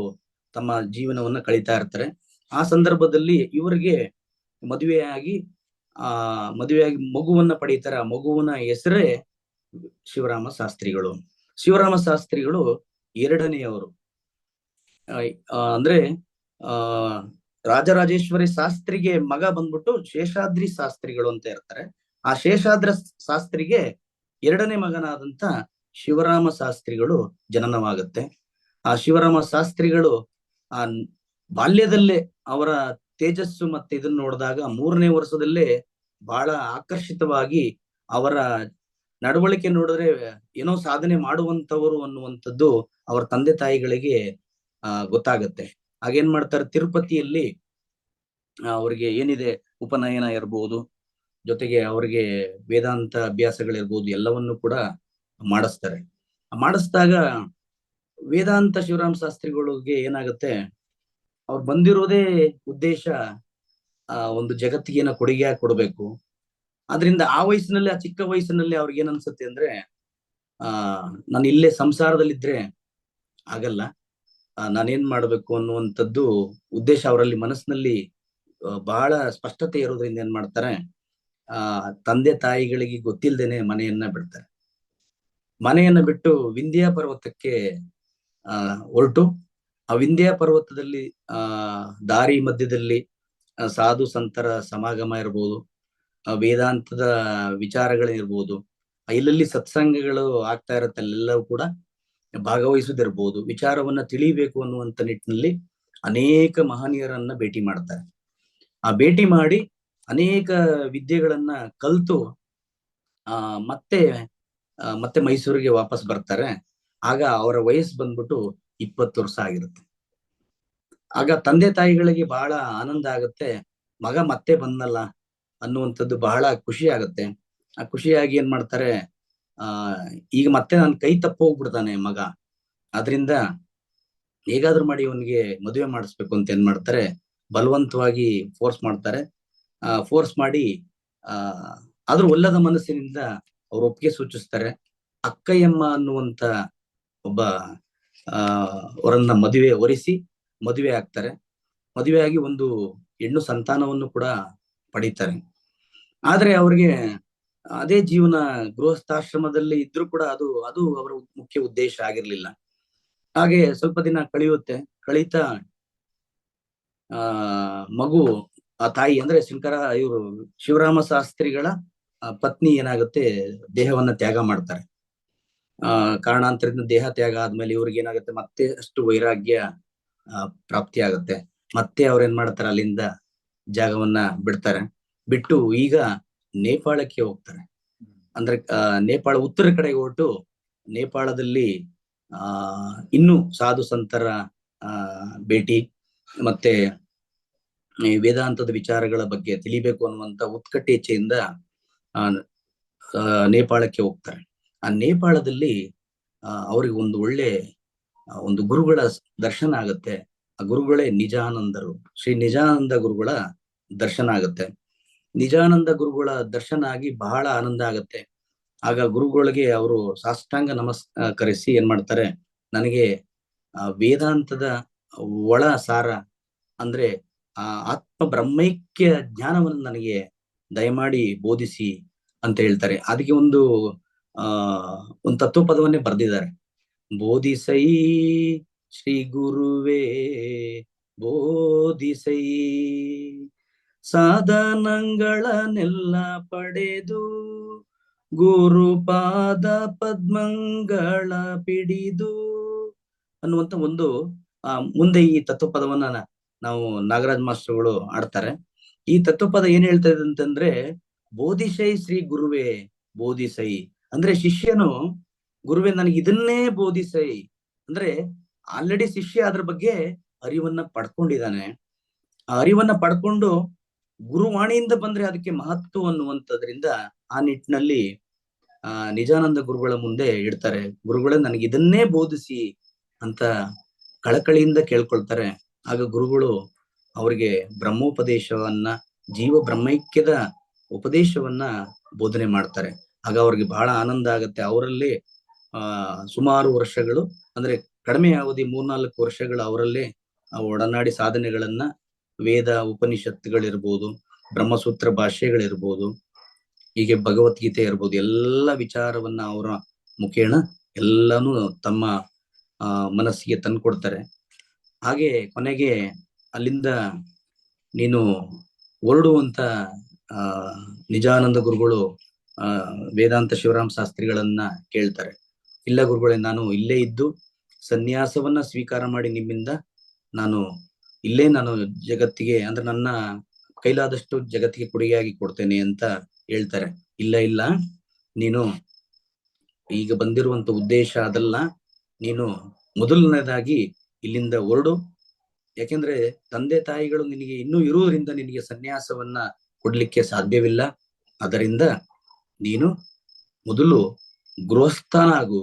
ತಮ್ಮ ಜೀವನವನ್ನ ಕಳೀತಾ ಇರ್ತಾರೆ. ಆ ಸಂದರ್ಭದಲ್ಲಿ ಇವರಿಗೆ ಮದುವೆಯಾಗಿ ಮಗುವನ್ನ ಪಡೀತಾರೆ. ಆ ಮಗುವಿನ ಹೆಸರೇ ಶಿವರಾಮ ಶಾಸ್ತ್ರಿಗಳು. ಶಿವರಾಮ ಶಾಸ್ತ್ರಿಗಳು ಎರಡನೆಯವರು. ಅಂದ್ರೆ ರಾಜರಾಜೇಶ್ವರಿ ಶಾಸ್ತ್ರಿಗೆ ಮಗ ಬಂದ್ಬಿಟ್ಟು ಶೇಷಾದ್ರಿ ಶಾಸ್ತ್ರಿಗಳು ಅಂತ ಇರ್ತಾರೆ. ಆ ಶೇಷಾದ್ರಿ ಶಾಸ್ತ್ರಿಗೆ ಎರಡನೇ ಮಗನಾದಂತ ಶಿವರಾಮ ಶಾಸ್ತ್ರಿಗಳು ಜನನವಾಗುತ್ತೆ. ಆ ಶಿವರಾಮ ಶಾಸ್ತ್ರಿಗಳು ಆ ಬಾಲ್ಯದಲ್ಲೇ ಅವರ ತೇಜಸ್ಸು ಮತ್ತೆ ಇದನ್ನ ನೋಡಿದಾಗ 3ನೇ ವರ್ಷದಲ್ಲೇ ಬಹಳ ಆಕರ್ಷಿತವಾಗಿ ಅವರ ನಡವಳಿಕೆ ನೋಡಿದ್ರೆ ಏನೋ ಸಾಧನೆ ಮಾಡುವಂತವರು ಅನ್ನುವಂಥದ್ದು ಅವರ ತಂದೆ ತಾಯಿಗಳಿಗೆ ಗೊತ್ತಾಗತ್ತೆ. ಹಾಗೇನ್ ಮಾಡ್ತಾರೆ, ತಿರುಪತಿಯಲ್ಲಿ ಅವ್ರಿಗೆ ಏನಿದೆ ಉಪನಯನ ಇರ್ಬೋದು, ಜೊತೆಗೆ ಅವ್ರಿಗೆ ವೇದಾಂತ ಅಭ್ಯಾಸಗಳಿರ್ಬೋದು, ಎಲ್ಲವನ್ನು ಕೂಡ ಮಾಡಿಸ್ತಾರೆ. ಮಾಡಿಸಿದಾಗ ವೇದಾಂತ ಶಿವರಾಮ ಶಾಸ್ತ್ರಿಗಳಿಗೆ ಏನಾಗುತ್ತೆ, ಅವ್ರು ಬಂದಿರೋದೇ ಉದ್ದೇಶ ಒಂದು ಜಗತ್ತಿಗೆ ಏನೋ ಕೊಡುಗೆಯಾಗಿ ಕೊಡ್ಬೇಕು. ಆದ್ರಿಂದ ಆ ವಯಸ್ಸಿನಲ್ಲಿ, ಆ ಚಿಕ್ಕ ವಯಸ್ಸಿನಲ್ಲಿ ಅವ್ರಿಗೆ ಏನ್ ಅನ್ಸುತ್ತೆ ಅಂದ್ರೆ, ನಾನು ಇಲ್ಲೇ ಸಂಸಾರದಲ್ಲಿದ್ರೆ ಆಗಲ್ಲ, ನಾನೇನ್ ಮಾಡ್ಬೇಕು ಅನ್ನುವಂಥದ್ದು ಉದ್ದೇಶ ಅವರಲ್ಲಿ ಮನಸ್ಸಿನಲ್ಲಿ ಬಹಳ ಸ್ಪಷ್ಟತೆ ಇರೋದ್ರಿಂದ ಏನ್ ಮಾಡ್ತಾರೆ, ತಂದೆ ತಾಯಿಗಳಿಗೆ ಗೊತ್ತಿಲ್ದೇನೆ ಮನೆಯನ್ನ ಬಿಡ್ತಾರೆ. ಮನೆಯನ್ನ ಬಿಟ್ಟು ವಿಂಧ್ಯ ಪರ್ವತಕ್ಕೆ ಹೊರಟು, ಆ ವಿಂಧ್ಯ ಪರ್ವತದಲ್ಲಿ ದಾರಿ ಮಧ್ಯದಲ್ಲಿ ಸಾಧು ಸಂತರ ಸಮಾಗಮ ಇರ್ಬೋದು, ವೇದಾಂತದ ವಿಚಾರಗಳಿರ್ಬೋದು, ಇಲ್ಲಲ್ಲಿ ಸತ್ಸಂಗಗಳು ಆಗ್ತಾ ಇರತ್ತೆ, ಅಲ್ಲೆಲ್ಲವೂ ಕೂಡ ಭಾಗವಹಿಸುವುದಿರ್ಬೋದು, ವಿಚಾರವನ್ನ ತಿಳಿಬೇಕು ಅನ್ನುವಂತ ನಿಟ್ಟಿನಲ್ಲಿ ಅನೇಕ ಮಹನೀಯರನ್ನ ಭೇಟಿ ಮಾಡ್ತಾರೆ. ಆ ಭೇಟಿ ಮಾಡಿ ಅನೇಕ ವಿದ್ಯೆಗಳನ್ನ ಕಲ್ತು ಮತ್ತೆ ಮೈಸೂರಿಗೆ ವಾಪಸ್ ಬರ್ತಾರೆ. ಆಗ ಅವರ ವಯಸ್ಸು ಬಂದ್ಬಿಟ್ಟು 20 ವರ್ಷ ಆಗಿರುತ್ತೆ. ಆಗ ತಂದೆ ತಾಯಿಗಳಿಗೆ ಬಹಳ ಆನಂದ ಆಗುತ್ತೆ, ಮಗ ಮತ್ತೆ ಬಂದಲ್ಲ ಅನ್ನುವಂಥದ್ದು ಬಹಳ ಖುಷಿ ಆಗುತ್ತೆ. ಆ ಖುಷಿಯಾಗಿ ಏನ್ ಮಾಡ್ತಾರೆ, ಈಗ ಮತ್ತೆ ನನ್ ಕೈ ತಪ್ಪೋಗ್ಬಿಡ್ತಾನೆ ಮಗ, ಆದ್ರಿಂದ ಹೇಗಾದ್ರೂ ಮಾಡಿ ಇವನಿಗೆ ಮದುವೆ ಮಾಡಿಸ್ಬೇಕು ಅಂತ ಏನ್ ಮಾಡ್ತಾರೆ, ಬಲವಂತವಾಗಿ ಫೋರ್ಸ್ ಮಾಡ್ತಾರೆ. ಫೋರ್ಸ್ ಮಾಡಿ ಆದ್ರೂ ಒಲ್ಲದ ಮನಸ್ಸಿನಿಂದ ಅವ್ರ ಒಪ್ಪಿಗೆ ಸೂಚಿಸ್ತಾರೆ. ಅಕ್ಕಯ್ಯಮ್ಮ ಅನ್ನುವಂತ ಒಬ್ಬ ಅವರನ್ನ ಮದುವೆ ಆಗ್ತಾರೆ. ಮದುವೆ ಆಗಿ ಒಂದು ಹೆಣ್ಣು ಸಂತಾನವನ್ನು ಕೂಡ ಪಡೀತಾರೆ. ಆದ್ರೆ ಅವ್ರಿಗೆ ಅದೇ ಜೀವನ ಗೃಹಸ್ಥಾಶ್ರಮದಲ್ಲಿ ಇದ್ರೂ ಕೂಡ ಅದು ಅವರ ಮುಖ್ಯ ಉದ್ದೇಶ ಆಗಿರ್ಲಿಲ್ಲ. ಹಾಗೆ ಸ್ವಲ್ಪ ದಿನ ಕಳೀತಾ ಮಗು, ಆ ತಾಯಿ ಅಂದ್ರೆ ಇವರು ಶಿವರಾಮ ಶಾಸ್ತ್ರಿಗಳ ಪತ್ನಿ ಏನಾಗುತ್ತೆ, ದೇಹವನ್ನ ತ್ಯಾಗ ಮಾಡ್ತಾರೆ. ಕಾರಣಾಂತರದಿಂದ ದೇಹ ತ್ಯಾಗ ಆದ್ಮೇಲೆ ಇವ್ರಿಗೆ ಏನಾಗುತ್ತೆ, ಮತ್ತೆ ಅಷ್ಟು ವೈರಾಗ್ಯ ಪ್ರಾಪ್ತಿ ಆಗುತ್ತೆ. ಮತ್ತೆ ಅವ್ರೇನ್ ಮಾಡ್ತಾರೆ, ಅಲ್ಲಿಂದ ಜಾಗವನ್ನ ಬಿಡ್ತಾರೆ. ಬಿಟ್ಟು ಈಗ ನೇಪಾಳಕ್ಕೆ ಹೋಗ್ತಾರೆ. ಅಂದ್ರೆ ನೇಪಾಳ ಉತ್ತರ ಕಡೆಗೆ ಹೊರಟು, ನೇಪಾಳದಲ್ಲಿ ಇನ್ನು ಸಾಧು ಸಂತರ ಭೇಟಿ ಮತ್ತೆ ವೇದಾಂತದ ವಿಚಾರಗಳ ಬಗ್ಗೆ ತಿಳಿಬೇಕು ಅನ್ನುವಂತ ಉತ್ಕಟ ಇಚ್ಛೆಯಿಂದ ನೇಪಾಳಕ್ಕೆ ಹೋಗ್ತಾರೆ. ಆ ನೇಪಾಳದಲ್ಲಿ ಅವ್ರಿಗೆ ಒಂದು ಒಳ್ಳೆ ಒಂದು ಗುರುಗಳ ದರ್ಶನ ಆಗುತ್ತೆ. ಆ ಗುರುಗಳೇ ನಿಜಾನಂದರು. ಶ್ರೀ ನಿಜಾನಂದ ಗುರುಗಳ ದರ್ಶನ ಆಗುತ್ತೆ. ನಿಜಾನಂದ ಗುರುಗಳ ದರ್ಶನ ಆಗಿ ಬಹಳ ಆನಂದ ಆಗುತ್ತೆ. ಆಗ ಗುರುಗಳಿಗೆ ಅವರು ಸಾಷ್ಟಾಂಗ ನಮಸ್ಕರಿಸಿ ಏನ್ ಮಾಡ್ತಾರೆ, ನನಗೆ ವೇದಾಂತದ ಒಳ ಸಾರ ಅಂದ್ರೆ ಆತ್ಮ ಬ್ರಹ್ಮೈಕ್ಯ ಜ್ಞಾನವನ್ನು ನನಗೆ ದಯಮಾಡಿ ಬೋಧಿಸಿ ಅಂತ ಹೇಳ್ತಾರೆ. ಅದಕ್ಕೆ ಒಂದು ತತ್ವಪದವನ್ನೇ ಬರೆದಿದ್ದಾರೆ. ಬೋಧಿಸೈ ಶ್ರೀ ಗುರುವೇ ಬೋಧಿಸೈ, ಸಾಧನಗಳನ್ನೆಲ್ಲ ಪಡೆದು ಗುರುಪಾದ ಪದ್ಮಂಗಳ ಪಿಡಿದು ಅನ್ನುವಂತ ಒಂದು ಮುಂದೆ ಈ ತತ್ವಪದವನ್ನ ನಾವು ನಾಗರಾಜ್ ಮಾಸ್ಟರ್ಗಳು ಆಡ್ತಾರೆ. ಈ ತತ್ವಪದ ಏನ್ ಹೇಳ್ತಾ ಇದೆ ಅಂತಂದ್ರೆ, ಬೋಧಿಸೈ ಶ್ರೀ ಗುರುವೇ ಬೋಧಿಸೈ ಅಂದ್ರೆ ಶಿಷ್ಯನು ಗುರುವೇ ನನಗೆ ಇದನ್ನೇ ಬೋಧಿಸೈ ಅಂದ್ರೆ ಆಲ್ರೆಡಿ ಶಿಷ್ಯ ಅದ್ರ ಬಗ್ಗೆ ಅರಿವನ್ನ ಪಡ್ಕೊಂಡಿದ್ದಾನೆ. ಆ ಅರಿವನ್ನ ಪಡ್ಕೊಂಡು ಗುರುವಾಣಿಯಿಂದ ಬಂದ್ರೆ ಅದಕ್ಕೆ ಮಹತ್ವ ಅನ್ನುವಂಥದ್ರಿಂದ ಆ ನಿಟ್ಟಿನಲ್ಲಿ ನಿಜಾನಂದ ಗುರುಗಳ ಮುಂದೆ ಇಡ್ತಾರೆ. ಗುರುಗಳೇ ನನಗೆ ಇದನ್ನೇ ಬೋಧಿಸಿ ಅಂತ ಕಳಕಳಿಯಿಂದ ಕೇಳ್ಕೊಳ್ತಾರೆ. ಆಗ ಗುರುಗಳು ಅವರಿಗೆ ಬ್ರಹ್ಮೋಪದೇಶವನ್ನ, ಜೀವ ಬ್ರಹ್ಮೈಕ್ಯದ ಉಪದೇಶವನ್ನ ಬೋಧನೆ ಮಾಡ್ತಾರೆ. ಆಗ ಅವ್ರಿಗೆ ಬಹಳ ಆನಂದ ಆಗತ್ತೆ. ಅವರಲ್ಲಿ ಸುಮಾರು ವರ್ಷಗಳು ಅಂದ್ರೆ ಕಡಿಮೆ ಅವಧಿ 3-4 ವರ್ಷಗಳು ಅವರಲ್ಲೇ ಒಡನಾಡಿ ಸಾಧನೆಗಳನ್ನ, ವೇದ ಉಪನಿಷತ್ತುಗಳಿರ್ಬೋದು, ಬ್ರಹ್ಮಸೂತ್ರ ಭಾಷ್ಯಗಳಿರ್ಬೋದು, ಹೀಗೆ ಭಗವದ್ಗೀತೆ ಇರ್ಬೋದು, ಎಲ್ಲ ವಿಚಾರವನ್ನ ಅವರ ಮುಖೇಣ ಎಲ್ಲಾನು ತಮ್ಮ ಮನಸ್ಸಿಗೆ ತಂದ್ಕೊಡ್ತಾರೆ. ಹಾಗೆ ಕೊನೆಗೆ ಅಲ್ಲಿಂದ ನೀನು ಹೊರಡುವಂತ ನಿಜಾನಂದ ಗುರುಗಳು ವೇದಾಂತ ಶಿವರಾಮ ಶಾಸ್ತ್ರಿಗಳನ್ನ ಕೇಳ್ತಾರೆ. ಇಲ್ಲ ಗುರುಗಳೇ, ನಾನು ಇಲ್ಲೇ ಇದ್ದು ಸನ್ಯಾಸವನ್ನ ಸ್ವೀಕಾರ ಮಾಡಿ ನಿಮ್ಮಿಂದ ನಾನು ಇಲ್ಲೇ ನಾನು ಜಗತ್ತಿಗೆ ಅಂದ್ರೆ ನನ್ನ ಕೈಲಾದಷ್ಟು ಜಗತ್ತಿಗೆ ಕೊಡುಗೆಯಾಗಿ ಕೊಡ್ತೇನೆ ಅಂತ ಹೇಳ್ತಾರೆ. ಇಲ್ಲ ಇಲ್ಲ, ನೀನು ಈಗ ಬಂದಿರುವಂತ ಉದ್ದೇಶ ಅದಲ್ಲ. ನೀನು ಮೊದಲನೇದಾಗಿ ಇಲ್ಲಿಂದ ಹೊರಡು. ಯಾಕೆಂದ್ರೆ ತಂದೆ ತಾಯಿಗಳು ನಿನಗೆ ಇನ್ನೂ ಇರುವುದರಿಂದ ನಿನಗೆ ಸನ್ಯಾಸವನ್ನ ಕೊಡ್ಲಿಕ್ಕೆ ಸಾಧ್ಯವಿಲ್ಲ. ಅದರಿಂದ ನೀನು ಮೊದಲು ಗೃಹಸ್ಥನಾಗು.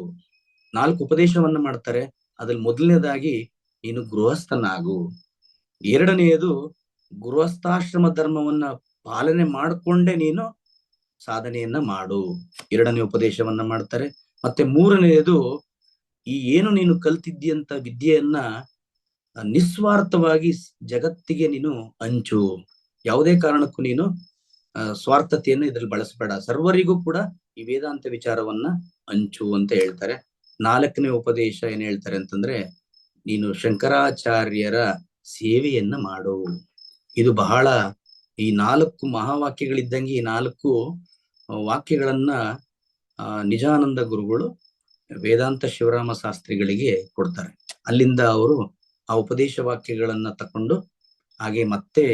4 ಉಪದೇಶವನ್ನ ಮಾಡ್ತಾರೆ. ಅದ್ರಲ್ಲಿ ಮೊದಲನೇದಾಗಿ ನೀನು ಗೃಹಸ್ಥನಾಗು. ಎರಡನೆಯದು ಗೃಹಸ್ಥಾಶ್ರಮ ಧರ್ಮವನ್ನ ಪಾಲನೆ ಮಾಡಿಕೊಂಡೇ ನೀನು ಸಾಧನೆಯನ್ನ ಮಾಡು. 2ನೇ ಉಪದೇಶವನ್ನ ಮಾಡ್ತಾರೆ. ಮತ್ತೆ 3ನೇದು ಈ ಏನು ನೀನು ಕಲ್ತಿದ್ಯಂತ ವಿದ್ಯೆಯನ್ನ ನಿಸ್ವಾರ್ಥವಾಗಿ ಜಗತ್ತಿಗೆ ನೀನು ಹಂಚು. ಯಾವುದೇ ಕಾರಣಕ್ಕೂ ನೀನು ಸ್ವಾರ್ಥತೆಯನ್ನು ಇದ್ರಲ್ಲಿ ಬಳಸಬೇಡ. ಸರ್ವರಿಗೂ ಕೂಡ ಈ ವೇದಾಂತ ವಿಚಾರವನ್ನ ಹಂಚು ಅಂತ ಹೇಳ್ತಾರೆ. 4ನೇ ಉಪದೇಶ ಏನ್ ಹೇಳ್ತಾರೆ ಅಂತಂದ್ರೆ, ನೀನು ಶಂಕರಾಚಾರ್ಯರ ಸೇವೆಯನ್ನ ಮಾಡು. ಇದು ಬಹಳ, ಈ 4 ಮಹಾವಾಕ್ಯಗಳಿದ್ದಂಗೆ ಈ 4 ವಾಕ್ಯಗಳನ್ನ ನಿಜಾನಂದ ಗುರುಗಳು ವೇದಾಂತ ಶಿವರಾಮ ಶಾಸ್ತ್ರಿಗಳಿಗೆ ಕೊಡ್ತಾರೆ. ಅಲ್ಲಿಂದ ಅವರು ಆ ಉಪದೇಶ ವಾಕ್ಯಗಳನ್ನ ತಕೊಂಡು ಹಾಗೆ ಮತ್ತೆ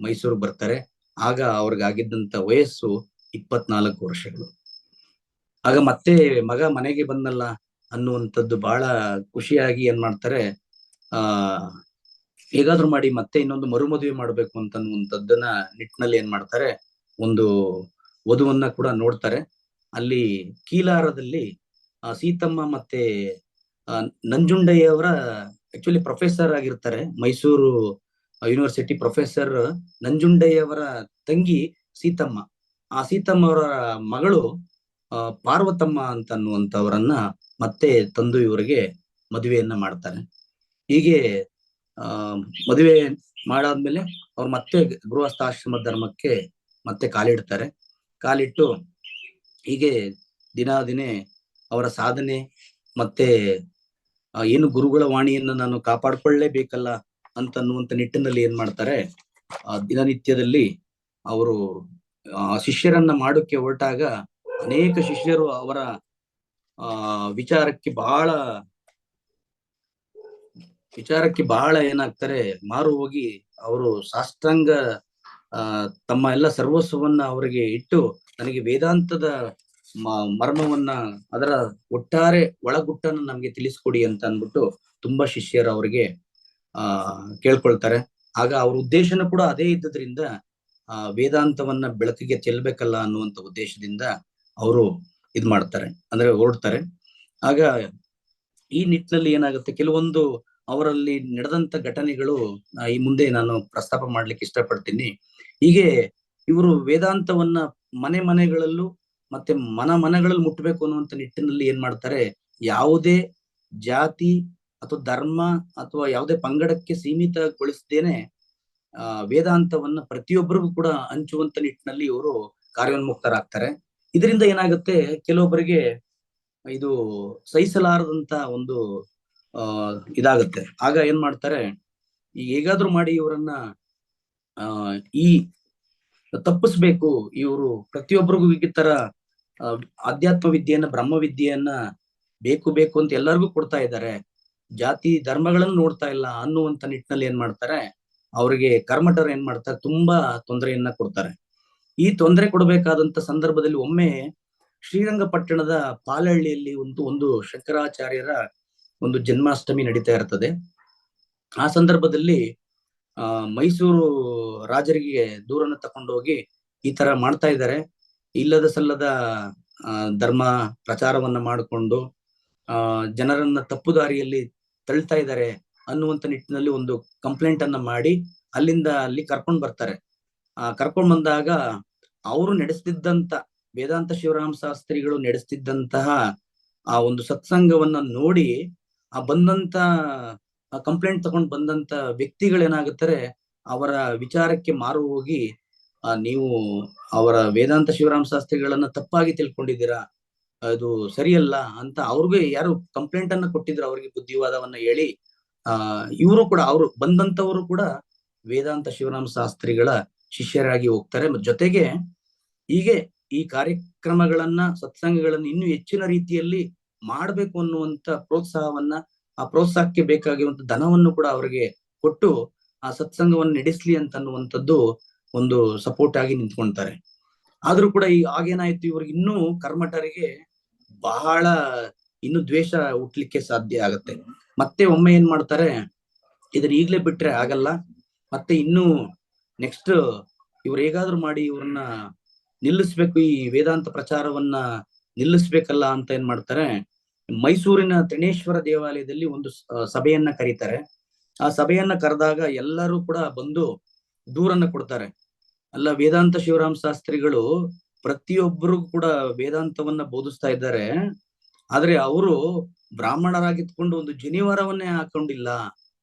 ಮೈಸೂರು ಬರ್ತಾರೆ. ಆಗ ಅವ್ರಿಗಾಗಿದ್ದಂತ ವಯಸ್ಸು 24 ವರ್ಷಗಳು. ಆಗ ಮತ್ತೆ ಮಗ ಮನೆಗೆ ಬಂದಲ್ಲ ಅನ್ನುವಂಥದ್ದು ಬಹಳ ಖುಷಿಯಾಗಿ ಏನ್ ಮಾಡ್ತಾರೆ, ಹೇಗಾದ್ರೂ ಮಾಡಿ ಮತ್ತೆ ಇನ್ನೊಂದು ಮರುಮದುವೆ ಮಾಡ್ಬೇಕು ಅಂತನ್ನುವಂಥದ್ದನ್ನ ನಿಟ್ಟಿನಲ್ಲಿ ಏನ್ ಮಾಡ್ತಾರೆ, ಒಂದು ವಧುವನ್ನ ಕೂಡ ನೋಡ್ತಾರೆ. ಅಲ್ಲಿ ಕೀಲಾರದಲ್ಲಿ ಸೀತಮ್ಮ ಮತ್ತೆ ನಂಜುಂಡಯ್ಯವರ ಆಕ್ಚುಲಿ ಪ್ರೊಫೆಸರ್ ಆಗಿರ್ತಾರೆ. ಮೈಸೂರು ಯೂನಿವರ್ಸಿಟಿ ಪ್ರೊಫೆಸರ್ ನಂಜುಂಡಯ್ಯವರ ತಂಗಿ ಸೀತಮ್ಮ. ಆ ಸೀತಮ್ಮ ಅವರ ಮಗಳು ಪಾರ್ವತಮ್ಮ ಅಂತನ್ನುವಂಥವರನ್ನ ಮತ್ತೆ ತಂದು ಇವರಿಗೆ ಮದುವೆಯನ್ನ ಮಾಡ್ತಾರೆ. ಹೀಗೆ ಮದುವೆ ಮಾಡಾದ್ಮೇಲೆ ಅವ್ರು ಮತ್ತೆ ಗೃಹಸ್ಥಾಶ್ರಮ ಧರ್ಮಕ್ಕೆ ಮತ್ತೆ ಕಾಲಿಡ್ತಾರೆ. ಕಾಲಿಟ್ಟು ಹೀಗೆ ದಿನೇ ಅವರ ಸಾಧನೆ ಮತ್ತೆ ಏನು ಗುರುಗಳ ವಾಣಿಯನ್ನು ನಾನು ಕಾಪಾಡ್ಕೊಳ್ಳೇಬೇಕಲ್ಲ ಅಂತನ್ನುವಂತ ನಿಟ್ಟಿನಲ್ಲಿ ಏನ್ ಮಾಡ್ತಾರೆ, ದಿನನಿತ್ಯದಲ್ಲಿ ಅವರು ಶಿಷ್ಯರನ್ನ ಮಾಡೋಕೆ ಹೊರಟಾಗ ಅನೇಕ ಶಿಷ್ಯರು ಅವರ ವಿಚಾರಕ್ಕೆ ಬಹಳ ಏನಾಗ್ತಾರೆ, ಮಾರು ಹೋಗಿ ಅವರು ಸಾಷ್ಟಾಂಗ ತಮ್ಮ ಎಲ್ಲ ಸರ್ವಸ್ವವನ್ನ ಅವರಿಗೆ ಇಟ್ಟು ನನಗೆ ವೇದಾಂತದ ಮರ್ಮವನ್ನ, ಅದರ ಒಟ್ಟಾರೆ ಒಳಗುಟ್ಟನ್ನು ನಮ್ಗೆ ತಿಳಿಸ್ಕೊಡಿ ಅಂತ ಅಂದ್ಬಿಟ್ಟು ತುಂಬಾ ಶಿಷ್ಯರು ಅವರಿಗೆ ಕೇಳ್ಕೊಳ್ತಾರೆ. ಆಗ ಅವ್ರ ಉದ್ದೇಶನೂ ಕೂಡ ಅದೇ ಇದ್ದದ್ರಿಂದ ವೇದಾಂತವನ್ನ ಬೆಳಕಿಗೆ ಚೆಲ್ಬೇಕಲ್ಲ ಅನ್ನುವಂತ ಉದ್ದೇಶದಿಂದ ಅವರು ಇದ್ ಮಾಡ್ತಾರೆ, ಅಂದ್ರೆ ಹೊರಡ್ತಾರೆ. ಆಗ ಈ ನಿಟ್ಟಿನಲ್ಲಿ ಏನಾಗುತ್ತೆ, ಕೆಲವೊಂದು ಅವರಲ್ಲಿ ನಡೆದಂತ ಘಟನೆಗಳು ಈ ಮುಂದೆ ನಾನು ಪ್ರಸ್ತಾಪ ಮಾಡ್ಲಿಕ್ಕೆ ಇಷ್ಟಪಡ್ತೀನಿ. ಹೀಗೆ ಇವರು ವೇದಾಂತವನ್ನ ಮನೆಗಳಲ್ಲೂ ಮತ್ತೆ ಮನಗಳಲ್ಲಿ ಮುಟ್ಟಬೇಕು ಅನ್ನುವಂತ ನಿಟ್ಟಿನಲ್ಲಿ ಏನ್ ಮಾಡ್ತಾರೆ, ಯಾವುದೇ ಜಾತಿ ಅಥವಾ ಧರ್ಮ ಅಥವಾ ಯಾವುದೇ ಪಂಗಡಕ್ಕೆ ಸೀಮಿತಗೊಳಿಸದೇನೆ ವೇದಾಂತವನ್ನ ಪ್ರತಿಯೊಬ್ಬರಿಗೂ ಕೂಡ ಹಂಚುವಂತ ನಿಟ್ಟಿನಲ್ಲಿ ಇವರು ಕಾರ್ಯೋನ್ಮುಕ್ತರಾಗ್ತಾರೆ. ಇದರಿಂದ ಏನಾಗುತ್ತೆ, ಕೆಲವೊಬ್ಬರಿಗೆ ಇದು ಸಹಿಸಲಾರದಂತ ಒಂದು ಇದಾಗುತ್ತೆ. ಆಗ ಏನ್ ಮಾಡ್ತಾರೆ, ಹೇಗಾದ್ರೂ ಮಾಡಿ ಇವರನ್ನ ಈ ತಪ್ಪಿಸ್ಬೇಕು, ಇವರು ಪ್ರತಿಯೊಬ್ಬರಿಗೂ ಈ ತರ ಆಧ್ಯಾತ್ಮ ವಿದ್ಯೆಯನ್ನ ಬ್ರಹ್ಮ ವಿದ್ಯೆಯನ್ನ ಬೇಕು ಅಂತ ಎಲ್ಲರಿಗೂ ಕೊಡ್ತಾ ಇದ್ದಾರೆ, ಜಾತಿ ಧರ್ಮಗಳನ್ನು ನೋಡ್ತಾ ಇಲ್ಲ ಅನ್ನುವಂತ ನಿಟ್ಟಿನಲ್ಲಿ ಏನ್ ಮಾಡ್ತಾರೆ, ಅವರಿಗೆ ಕರ್ಮಠರು ಏನ್ ಮಾಡ್ತಾರೆ, ತುಂಬಾ ತೊಂದರೆಯನ್ನ ಕೊಡ್ತಾರೆ. ಈ ತೊಂದರೆ ಕೊಡಬೇಕಾದಂತ ಸಂದರ್ಭದಲ್ಲಿ ಒಮ್ಮೆ ಶ್ರೀರಂಗಪಟ್ಟಣದ ಪಾಲಹಳ್ಳಿಯಲ್ಲಿ ಒಂದು ಶಂಕರಾಚಾರ್ಯರ ಒಂದು ಜನ್ಮಾಷ್ಟಮಿ ನಡೀತಾ ಇರ್ತದೆ. ಆ ಸಂದರ್ಭದಲ್ಲಿ ಮೈಸೂರು ರಾಜರಿಗೆ ದೂರನ್ನ ತಕೊಂಡೋಗಿ ಈ ತರ ಮಾಡ್ತಾ ಇದ್ದಾರೆ, ಇಲ್ಲದ ಸಲ್ಲದ ಧರ್ಮ ಪ್ರಚಾರವನ್ನ ಮಾಡಿಕೊಂಡು ಜನರನ್ನ ತಪ್ಪು ದಾರಿಯಲ್ಲಿ ತಳ್ತಾ ಇದ್ದಾರೆ ಅನ್ನುವಂತ ನಿಟ್ಟಿನಲ್ಲಿ ಒಂದು ಕಂಪ್ಲೇಂಟ್ ಅನ್ನ ಮಾಡಿ ಅಲ್ಲಿ ಕರ್ಕೊಂಡ್ ಬರ್ತಾರೆ. ಕರ್ಕೊಂಡ್ ಬಂದಾಗ ಅವರು ನಡೆಸ್ತಿದ್ದಂತ ವೇದಾಂತ ಶಿವರಾಮ ಶಾಸ್ತ್ರಿಗಳು ನಡೆಸ್ತಿದ್ದಂತಹ ಆ ಒಂದು ಸತ್ಸಂಗವನ್ನ ನೋಡಿ ಬಂದಂತ ಕಂಪ್ಲೇಂಟ್ ತಗೊಂಡ್ ಬಂದಂತ ವ್ಯಕ್ತಿಗಳೇನಾಗುತ್ತಾರೆ, ಅವರ ವಿಚಾರಕ್ಕೆ ಮಾರು ಹೋಗಿ ನೀವು ಅವರ ವೇದಾಂತ ಶಿವರಾಮ ಶಾಸ್ತ್ರಿಗಳನ್ನ ತಪ್ಪಾಗಿ ತಿಳ್ಕೊಂಡಿದ್ದೀರಾ, ಅದು ಸರಿಯಲ್ಲ ಅಂತ ಅವ್ರಿಗೆ ಯಾರು ಕಂಪ್ಲೇಂಟ್ ಅನ್ನ ಕೊಟ್ಟಿದ್ರು ಅವ್ರಿಗೆ ಬುದ್ಧಿವಾದವನ್ನ ಹೇಳಿ ಇವರು ಕೂಡ, ಅವರು ಬಂದಂತವರು ಕೂಡ ವೇದಾಂತ ಶಿವರಾಮ ಶಾಸ್ತ್ರಿಗಳ ಶಿಷ್ಯರಾಗಿ ಹೋಗ್ತಾರೆ. ಜೊತೆಗೆ ಹೀಗೆ ಈ ಕಾರ್ಯಕ್ರಮಗಳನ್ನ ಸತ್ಸಂಗಗಳನ್ನ ಇನ್ನೂ ಹೆಚ್ಚಿನ ರೀತಿಯಲ್ಲಿ ಮಾಡ್ಬೇಕು ಅನ್ನುವಂತ ಪ್ರೋತ್ಸಾಹವನ್ನ, ಆ ಪ್ರೋತ್ಸಾಹಕ್ಕೆ ಬೇಕಾಗಿರುವಂತ ಧನವನ್ನು ಕೂಡ ಅವರಿಗೆ ಕೊಟ್ಟು ಆ ಸತ್ಸಂಗವನ್ನು ನಡೆಸ್ಲಿ ಅಂತ ಅನ್ನುವಂಥದ್ದು ಒಂದು ಸಪೋರ್ಟ್ ಆಗಿ ನಿಂತ್ಕೊಂತಾರೆ. ಆದ್ರೂ ಕೂಡ ಆಗೇನಾಯ್ತು, ಇವ್ರಿಗೆ ಇನ್ನೂ ಕರ್ಮಠರಿಗೆ ಬಹಳ ಇನ್ನು ದ್ವೇಷ ಹುಟ್ಲಿಕ್ಕೆ ಸಾಧ್ಯ ಆಗತ್ತೆ. ಮತ್ತೆ ಒಮ್ಮೆ ಏನ್ ಮಾಡ್ತಾರೆ, ಇದನ್ನ ಈಗ್ಲೇ ಬಿಟ್ರೆ ಆಗಲ್ಲ, ಮತ್ತೆ ಇನ್ನು ನೆಕ್ಸ್ಟ್ ಇವ್ರು ಹೇಗಾದ್ರೂ ಮಾಡಿ ಇವ್ರನ್ನ ನಿಲ್ಲಿಸ್ಬೇಕು, ಈ ವೇದಾಂತ ಪ್ರಚಾರವನ್ನ ನಿಲ್ಲಿಸ್ಬೇಕಲ್ಲ ಅಂತ ಏನ್ ಮಾಡ್ತಾರೆ, ಮೈಸೂರಿನ ತ್ರಿನೇಶ್ವರ ದೇವಾಲಯದಲ್ಲಿ ಒಂದು ಸಭೆಯನ್ನ ಕರೀತಾರೆ. ಆ ಸಭೆಯನ್ನ ಕರೆದಾಗ ಎಲ್ಲರೂ ಕೂಡ ಬಂದು ದೂರನ್ನ ಕೊಡ್ತಾರೆ. ಅಲ್ಲ, ವೇದಾಂತ ಶಿವರಾಮ ಶಾಸ್ತ್ರಿಗಳು ಪ್ರತಿಯೊಬ್ಬರು ಕೂಡ ವೇದಾಂತವನ್ನ ಬೋಧಿಸ್ತಾ ಇದ್ದಾರೆ, ಆದ್ರೆ ಅವರು ಬ್ರಾಹ್ಮಣರಾಗಿತ್ಕೊಂಡು ಒಂದು ಜನಿವಾರವನ್ನೇ ಹಾಕೊಂಡಿಲ್ಲ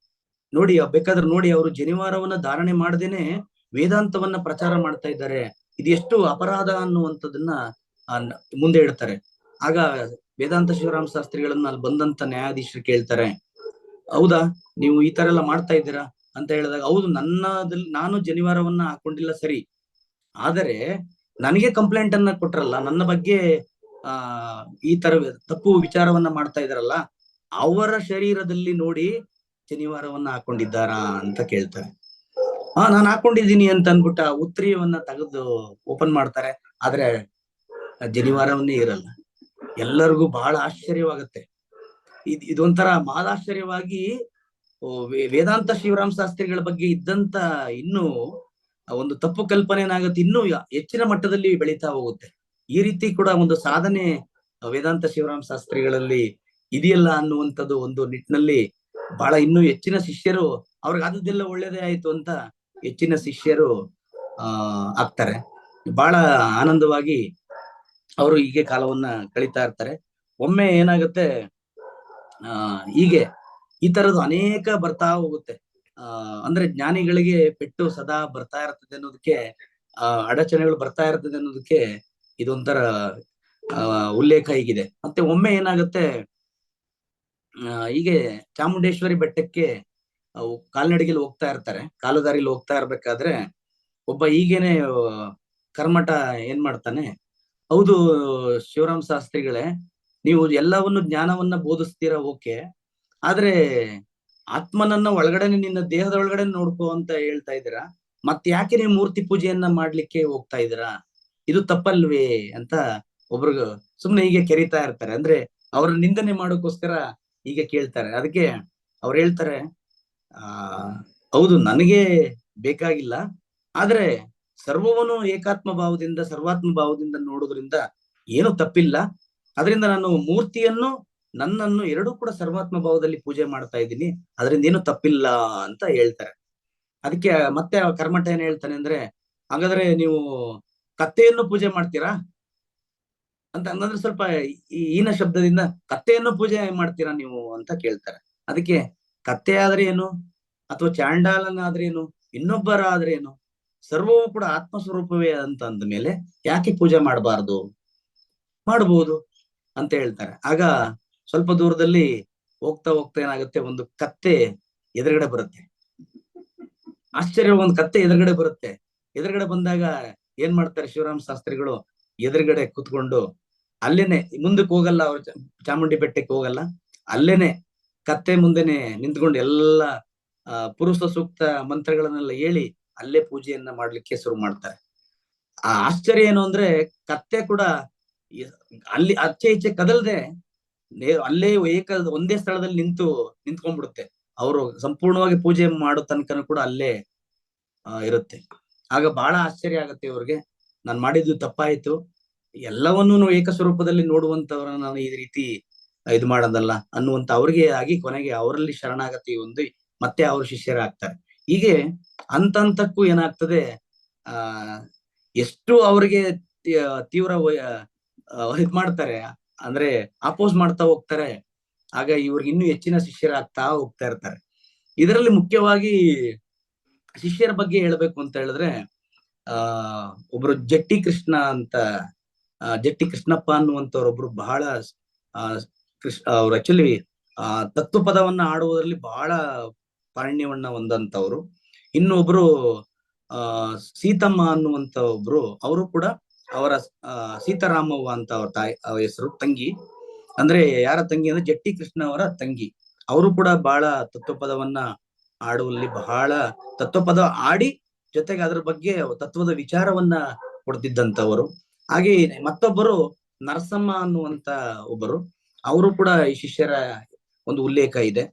ನೋಡಿ. ಬೇಕಾದ್ರೆ ನೋಡಿ, ಅವರು ಜನಿವಾರವನ್ನ ಧಾರಣೆ ಮಾಡದೇನೆ ವೇದಾಂತವನ್ನ ಪ್ರಚಾರ ಮಾಡ್ತಾ ಇದ್ದಾರೆ, ಇದು ಎಷ್ಟು ಅಪರಾಧ ಅನ್ನುವಂಥದ್ದನ್ನ ಮುಂದೆ ಇಡ್ತಾರೆ. ಆಗ ವೇದಾಂತ ಶಿವರಾಮ ಶಾಸ್ತ್ರಿಗಳನ್ನ ಅಲ್ಲಿ ಬಂದಂತ ನ್ಯಾಯಾಧೀಶರು ಕೇಳ್ತಾರೆ, ಹೌದಾ ನೀವು ಈ ತರ ಎಲ್ಲ ಮಾಡ್ತಾ ಇದ್ದೀರಾ ಅಂತ ಹೇಳಿದಾಗ, ಹೌದು, ನಾನು ಜನಿವಾರವನ್ನ ಹಾಕೊಂಡಿಲ್ಲ ಸರಿ, ಆದರೆ ನನಗೆ ಕಂಪ್ಲೇಂಟ್ ಅನ್ನ ಕೊಟ್ರಲ್ಲ, ನನ್ನ ಬಗ್ಗೆ ಈ ತರ ತಪ್ಪು ವಿಚಾರವನ್ನ ಮಾಡ್ತಾ ಇದಾರಲ್ಲ, ಅವರ ಶರೀರದಲ್ಲಿ ನೋಡಿ ಜನಿವಾರವನ್ನ ಹಾಕೊಂಡಿದ್ದಾರಾ ಅಂತ ಕೇಳ್ತಾರೆ. ನಾನು ಹಾಕೊಂಡಿದ್ದೀನಿ ಅಂತ ಅನ್ಬಿಟ್ಟ ಉತ್ತರೀಯವನ್ನ ತೆಗೆದು ಓಪನ್ ಮಾಡ್ತಾರೆ, ಆದ್ರೆ ಜನಿವಾರವನ್ನೇ ಇರಲ್ಲ. ಎಲ್ಲರಿಗೂ ಬಹಳ ಆಶ್ಚರ್ಯವಾಗತ್ತೆ. ಇದೊಂಥರ ಮಹಾದಾಶ್ಚರ್ಯವಾಗಿ ವೇದಾಂತ ಶಿವರಾಮ ಶಾಸ್ತ್ರಿಗಳ ಬಗ್ಗೆ ಇದ್ದಂತ ಇನ್ನು ಒಂದು ತಪ್ಪು ಕಲ್ಪನೆ ಏನಾಗುತ್ತೆ, ಇನ್ನೂ ಹೆಚ್ಚಿನ ಮಟ್ಟದಲ್ಲಿ ಬೆಳೀತಾ ಹೋಗುತ್ತೆ. ಈ ರೀತಿ ಕೂಡ ಒಂದು ಸಾಧನೆ ವೇದಾಂತ ಶಿವರಾಮ ಶಾಸ್ತ್ರಿಗಳಲ್ಲಿ ಇದೆಯಲ್ಲ ಅನ್ನುವಂಥದ್ದು ಒಂದು ನಿಟ್ಟಿನಲ್ಲಿ ಬಹಳ ಇನ್ನೂ ಹೆಚ್ಚಿನ ಶಿಷ್ಯರು, ಅವ್ರಿಗೆ ಆದದ್ದೆಲ್ಲ ಒಳ್ಳೇದೇ ಆಯ್ತು ಅಂತ ಹೆಚ್ಚಿನ ಶಿಷ್ಯರು ಆಗ್ತಾರೆ. ಬಹಳ ಆನಂದವಾಗಿ ಅವರು ಹೀಗೆ ಕಾಲವನ್ನ ಕಳೀತಾ ಇರ್ತಾರೆ. ಒಮ್ಮೆ ಏನಾಗುತ್ತೆ, ಹೀಗೆ ಈ ತರದ್ದು ಅನೇಕ ಬರ್ತಾ ಹೋಗುತ್ತೆ. ಅಂದ್ರೆ ಜ್ಞಾನಿಗಳಿಗೆ ಪೆಟ್ಟು ಸದಾ ಬರ್ತಾ ಇರ್ತದೆ ಅನ್ನೋದಕ್ಕೆ, ಅಡಚಣೆಗಳು ಬರ್ತಾ ಇರ್ತದೆ ಅನ್ನೋದಕ್ಕೆ ಇದೊಂಥರ ಉಲ್ಲೇಖ ಹೀಗಿದೆ. ಮತ್ತೆ ಒಮ್ಮೆ ಏನಾಗುತ್ತೆ, ಹೀಗೆ ಚಾಮುಂಡೇಶ್ವರಿ ಬೆಟ್ಟಕ್ಕೆ ಕಾಲ್ನಡಿಗೆಯಲ್ಲಿ ಹೋಗ್ತಾ ಇರ್ತಾರೆ. ಕಾಲುದಾರಿಲಿ ಹೋಗ್ತಾ ಇರ್ಬೇಕಾದ್ರೆ ಒಬ್ಬ ಹೀಗೇನೆ ಕರ್ಮಠ ಏನ್ ಮಾಡ್ತಾನೆ, ಹೌದು ಶಿವರಾಮ ಶಾಸ್ತ್ರಿಗಳೇ, ನೀವು ಎಲ್ಲವನ್ನು ಜ್ಞಾನವನ್ನ ಬೋಧಿಸ್ತೀರಾ, ಓಕೆ, ಆದ್ರೆ ಆತ್ಮನನ್ನ ಒಳಗಡೆ ನಿನ್ನ ದೇಹದ ಒಳಗಡೆ ನೋಡ್ಕೋ ಅಂತ ಹೇಳ್ತಾ ಇದ್ದೀರಾ, ಮತ್ತೆ ಯಾಕೆ ನೀವು ಮೂರ್ತಿ ಪೂಜೆಯನ್ನ ಮಾಡ್ಲಿಕ್ಕೆ ಹೋಗ್ತಾ ಇದ್ದೀರಾ, ಇದು ತಪ್ಪಲ್ವೇ ಅಂತ ಒಬ್ರಿಗೂ ಸುಮ್ನೆ ಹೀಗೆ ಕೆರಿತಾ ಇರ್ತಾರೆ. ಅಂದ್ರೆ ಅವ್ರ ನಿಂದನೆ ಮಾಡೋಕ್ಕೋಸ್ಕರ ಹೀಗೆ ಕೇಳ್ತಾರೆ. ಅದಕ್ಕೆ ಅವ್ರು ಹೇಳ್ತಾರೆ, ಹೌದು ನನಗೆ ಬೇಕಾಗಿಲ್ಲ, ಆದ್ರೆ ಸರ್ವವನ್ನು ಏಕಾತ್ಮ ಭಾವದಿಂದ ಸರ್ವಾತ್ಮ ಭಾವದಿಂದ ನೋಡೋದ್ರಿಂದ ಏನು ತಪ್ಪಿಲ್ಲ, ಅದರಿಂದ ನಾನು ಮೂರ್ತಿಯನ್ನು ನನ್ನನ್ನು ಎರಡೂ ಕೂಡ ಸರ್ವಾತ್ಮ ಭಾವದಲ್ಲಿ ಪೂಜೆ ಮಾಡ್ತಾ ಇದ್ದೀನಿ, ಅದರಿಂದ ಏನು ತಪ್ಪಿಲ್ಲ ಅಂತ ಹೇಳ್ತಾರೆ. ಅದಕ್ಕೆ ಮತ್ತೆ ಕರ್ಮಠ ಏನ್ ಹೇಳ್ತಾನೆ ಅಂದ್ರೆ, ಹಾಗಾದ್ರೆ ನೀವು ಕತ್ತೆಯನ್ನು ಪೂಜೆ ಮಾಡ್ತೀರಾ ಅಂತ, ಹಂಗಂದ್ರೆ ಸ್ವಲ್ಪ ಈನ ಶಬ್ದದಿಂದ ಕತ್ತೆಯನ್ನು ಪೂಜೆ ಮಾಡ್ತೀರಾ ನೀವು ಅಂತ ಕೇಳ್ತಾರೆ. ಅದಕ್ಕೆ ಕತ್ತೆ ಆದ್ರೆ ಏನು, ಅಥವಾ ಚಾಂಡಾಲನಾದ್ರೆ ಏನು, ಇನ್ನೊಬ್ಬರ ಆದ್ರೆ ಏನು, ಸರ್ವವೂ ಕೂಡ ಆತ್ಮಸ್ವರೂಪವೇ ಅಂತ ಅಂದ ಮೇಲೆ ಯಾಕೆ ಪೂಜೆ ಮಾಡಬಾರ್ದು, ಮಾಡಬಹುದು ಅಂತ ಹೇಳ್ತಾರೆ. ಆಗ ಸ್ವಲ್ಪ ದೂರದಲ್ಲಿ ಹೋಗ್ತಾ ಹೋಗ್ತಾ ಏನಾಗುತ್ತೆ, ಒಂದು ಕತ್ತೆ ಎದುರುಗಡೆ ಬರುತ್ತೆ. ಆಶ್ಚರ್ಯ, ಒಂದು ಕತ್ತೆ ಎದುರುಗಡೆ ಬರುತ್ತೆ. ಎದುರುಗಡೆ ಬಂದಾಗ ಏನ್ ಮಾಡ್ತಾರೆ ಶಿವರಾಮ ಶಾಸ್ತ್ರಿಗಳು, ಎದುರುಗಡೆ ಕುತ್ಕೊಂಡು ಅಲ್ಲೇನೆ, ಮುಂದಕ್ಕೆ ಹೋಗಲ್ಲ, ಅವ್ರು ಚಾಮುಂಡಿ ಬೆಟ್ಟಕ್ಕೆ ಹೋಗಲ್ಲ, ಅಲ್ಲೇನೆ ಕತ್ತೆ ಮುಂದೆನೆ ನಿಂತ್ಕೊಂಡು ಎಲ್ಲ ಪುರುಷ ಸೂಕ್ತ ಮಂತ್ರಗಳನ್ನೆಲ್ಲ ಹೇಳಿ ಅಲ್ಲೇ ಪೂಜೆಯನ್ನ ಮಾಡ್ಲಿಕ್ಕೆ ಶುರು ಮಾಡ್ತಾರೆ. ಆ ಆಶ್ಚರ್ಯ ಏನು ಅಂದ್ರೆ, ಕತ್ತೆ ಕೂಡ ಅಲ್ಲಿ ಆಚೆ ಈಚೆ ಕದಲ್ದೆ ಅಲ್ಲೇ ಒಂದೇ ಸ್ಥಳದಲ್ಲಿ ನಿಂತ್ಕೊಂಡ್ಬಿಡುತ್ತೆ. ಅವರು ಸಂಪೂರ್ಣವಾಗಿ ಪೂಜೆ ಮಾಡೋ ತನಕನೂ ಕೂಡ ಅಲ್ಲೇ ಇರುತ್ತೆ. ಆಗ ಬಹಳ ಆಶ್ಚರ್ಯ ಆಗತ್ತೆ ಇವ್ರಿಗೆ, ನಾನು ಮಾಡಿದ್ದು ತಪ್ಪಾಯ್ತು, ಎಲ್ಲವನ್ನೂ ಏಕಸ್ವರೂಪದಲ್ಲಿ ನೋಡುವಂತವ್ರನ್ನ ನಾನು ಈ ರೀತಿ ಇದು ಮಾಡೋದಲ್ಲ ಅನ್ನುವಂತ ಅವ್ರಿಗೆ ಆಗಿ ಕೊನೆಗೆ ಅವರಲ್ಲಿ ಶರಣಾಗತಿ ಹೊಂದಿ ಮತ್ತೆ ಅವ್ರ ಶಿಷ್ಯರಾಗ್ತಾರೆ. ಹೀಗೆ ಹಂತಕ್ಕೂ ಏನಾಗ್ತದೆ, ಎಷ್ಟು ಅವ್ರಿಗೆ ತೀವ್ರ ಇದ್ ಮಾಡ್ತಾರೆ, ಅಂದ್ರೆ ಅಪೋಸ್ ಮಾಡ್ತಾ ಹೋಗ್ತಾರೆ. ಆಗ ಇವ್ರಿಗೆ ಇನ್ನೂ ಹೆಚ್ಚಿನ ಶಿಷ್ಯರಾಗ್ತಾ ಹೋಗ್ತಾ ಇರ್ತಾರೆ. ಇದರಲ್ಲಿ ಮುಖ್ಯವಾಗಿ ಶಿಷ್ಯರ ಬಗ್ಗೆ ಹೇಳ್ಬೇಕು ಅಂತ ಹೇಳಿದ್ರೆ, ಒಬ್ರು ಜಟ್ಟಿ ಕೃಷ್ಣಪ್ಪ ಅನ್ನುವಂಥವ್ರೊಬ್ರು ಬಹಳ ಅವ್ರು ಆಕ್ಚುಲಿ ತತ್ವಪದವನ್ನ ಆಡುವುದರಲ್ಲಿ ಬಹಳ ಪಾರಣ್ಯವನ್ನ ಹೊಂದಂತವ್ರು. ಇನ್ನೊಬ್ರು ಸೀತಮ್ಮ ಅನ್ನುವಂತ ಒಬ್ರು, ಅವರು ಕೂಡ ಅವರ ಸೀತಾರಾಮವ್ವ ಅಂತ ಅವ್ರ ಅವ್ರ ಹೆಸರು, ತಂಗಿ. ಅಂದ್ರೆ ಯಾರ ತಂಗಿ ಅಂದ್ರೆ ಜಟ್ಟಿ ಕೃಷ್ಣ ಅವರ ತಂಗಿ. ಅವರು ಕೂಡ ಬಹಳ ತತ್ವಪದವನ್ನ ಆಡುವಲ್ಲಿ ಬಹಳ ತತ್ವಪದ ಆಡಿ ಜೊತೆಗೆ ಅದರ ಬಗ್ಗೆ ತತ್ವದ ವಿಚಾರವನ್ನ ಕೊಡ್ತಿದ್ದಂತವರು. ಹಾಗೆ ಮತ್ತೊಬ್ಬರು ನರಸಮ್ಮ ಅನ್ನುವಂತ ಒಬ್ಬರು, ಅವರು ಕೂಡ ಈ ಶಿಷ್ಯರ ಒಂದು ಉಲ್ಲೇಖ ಇದೆ.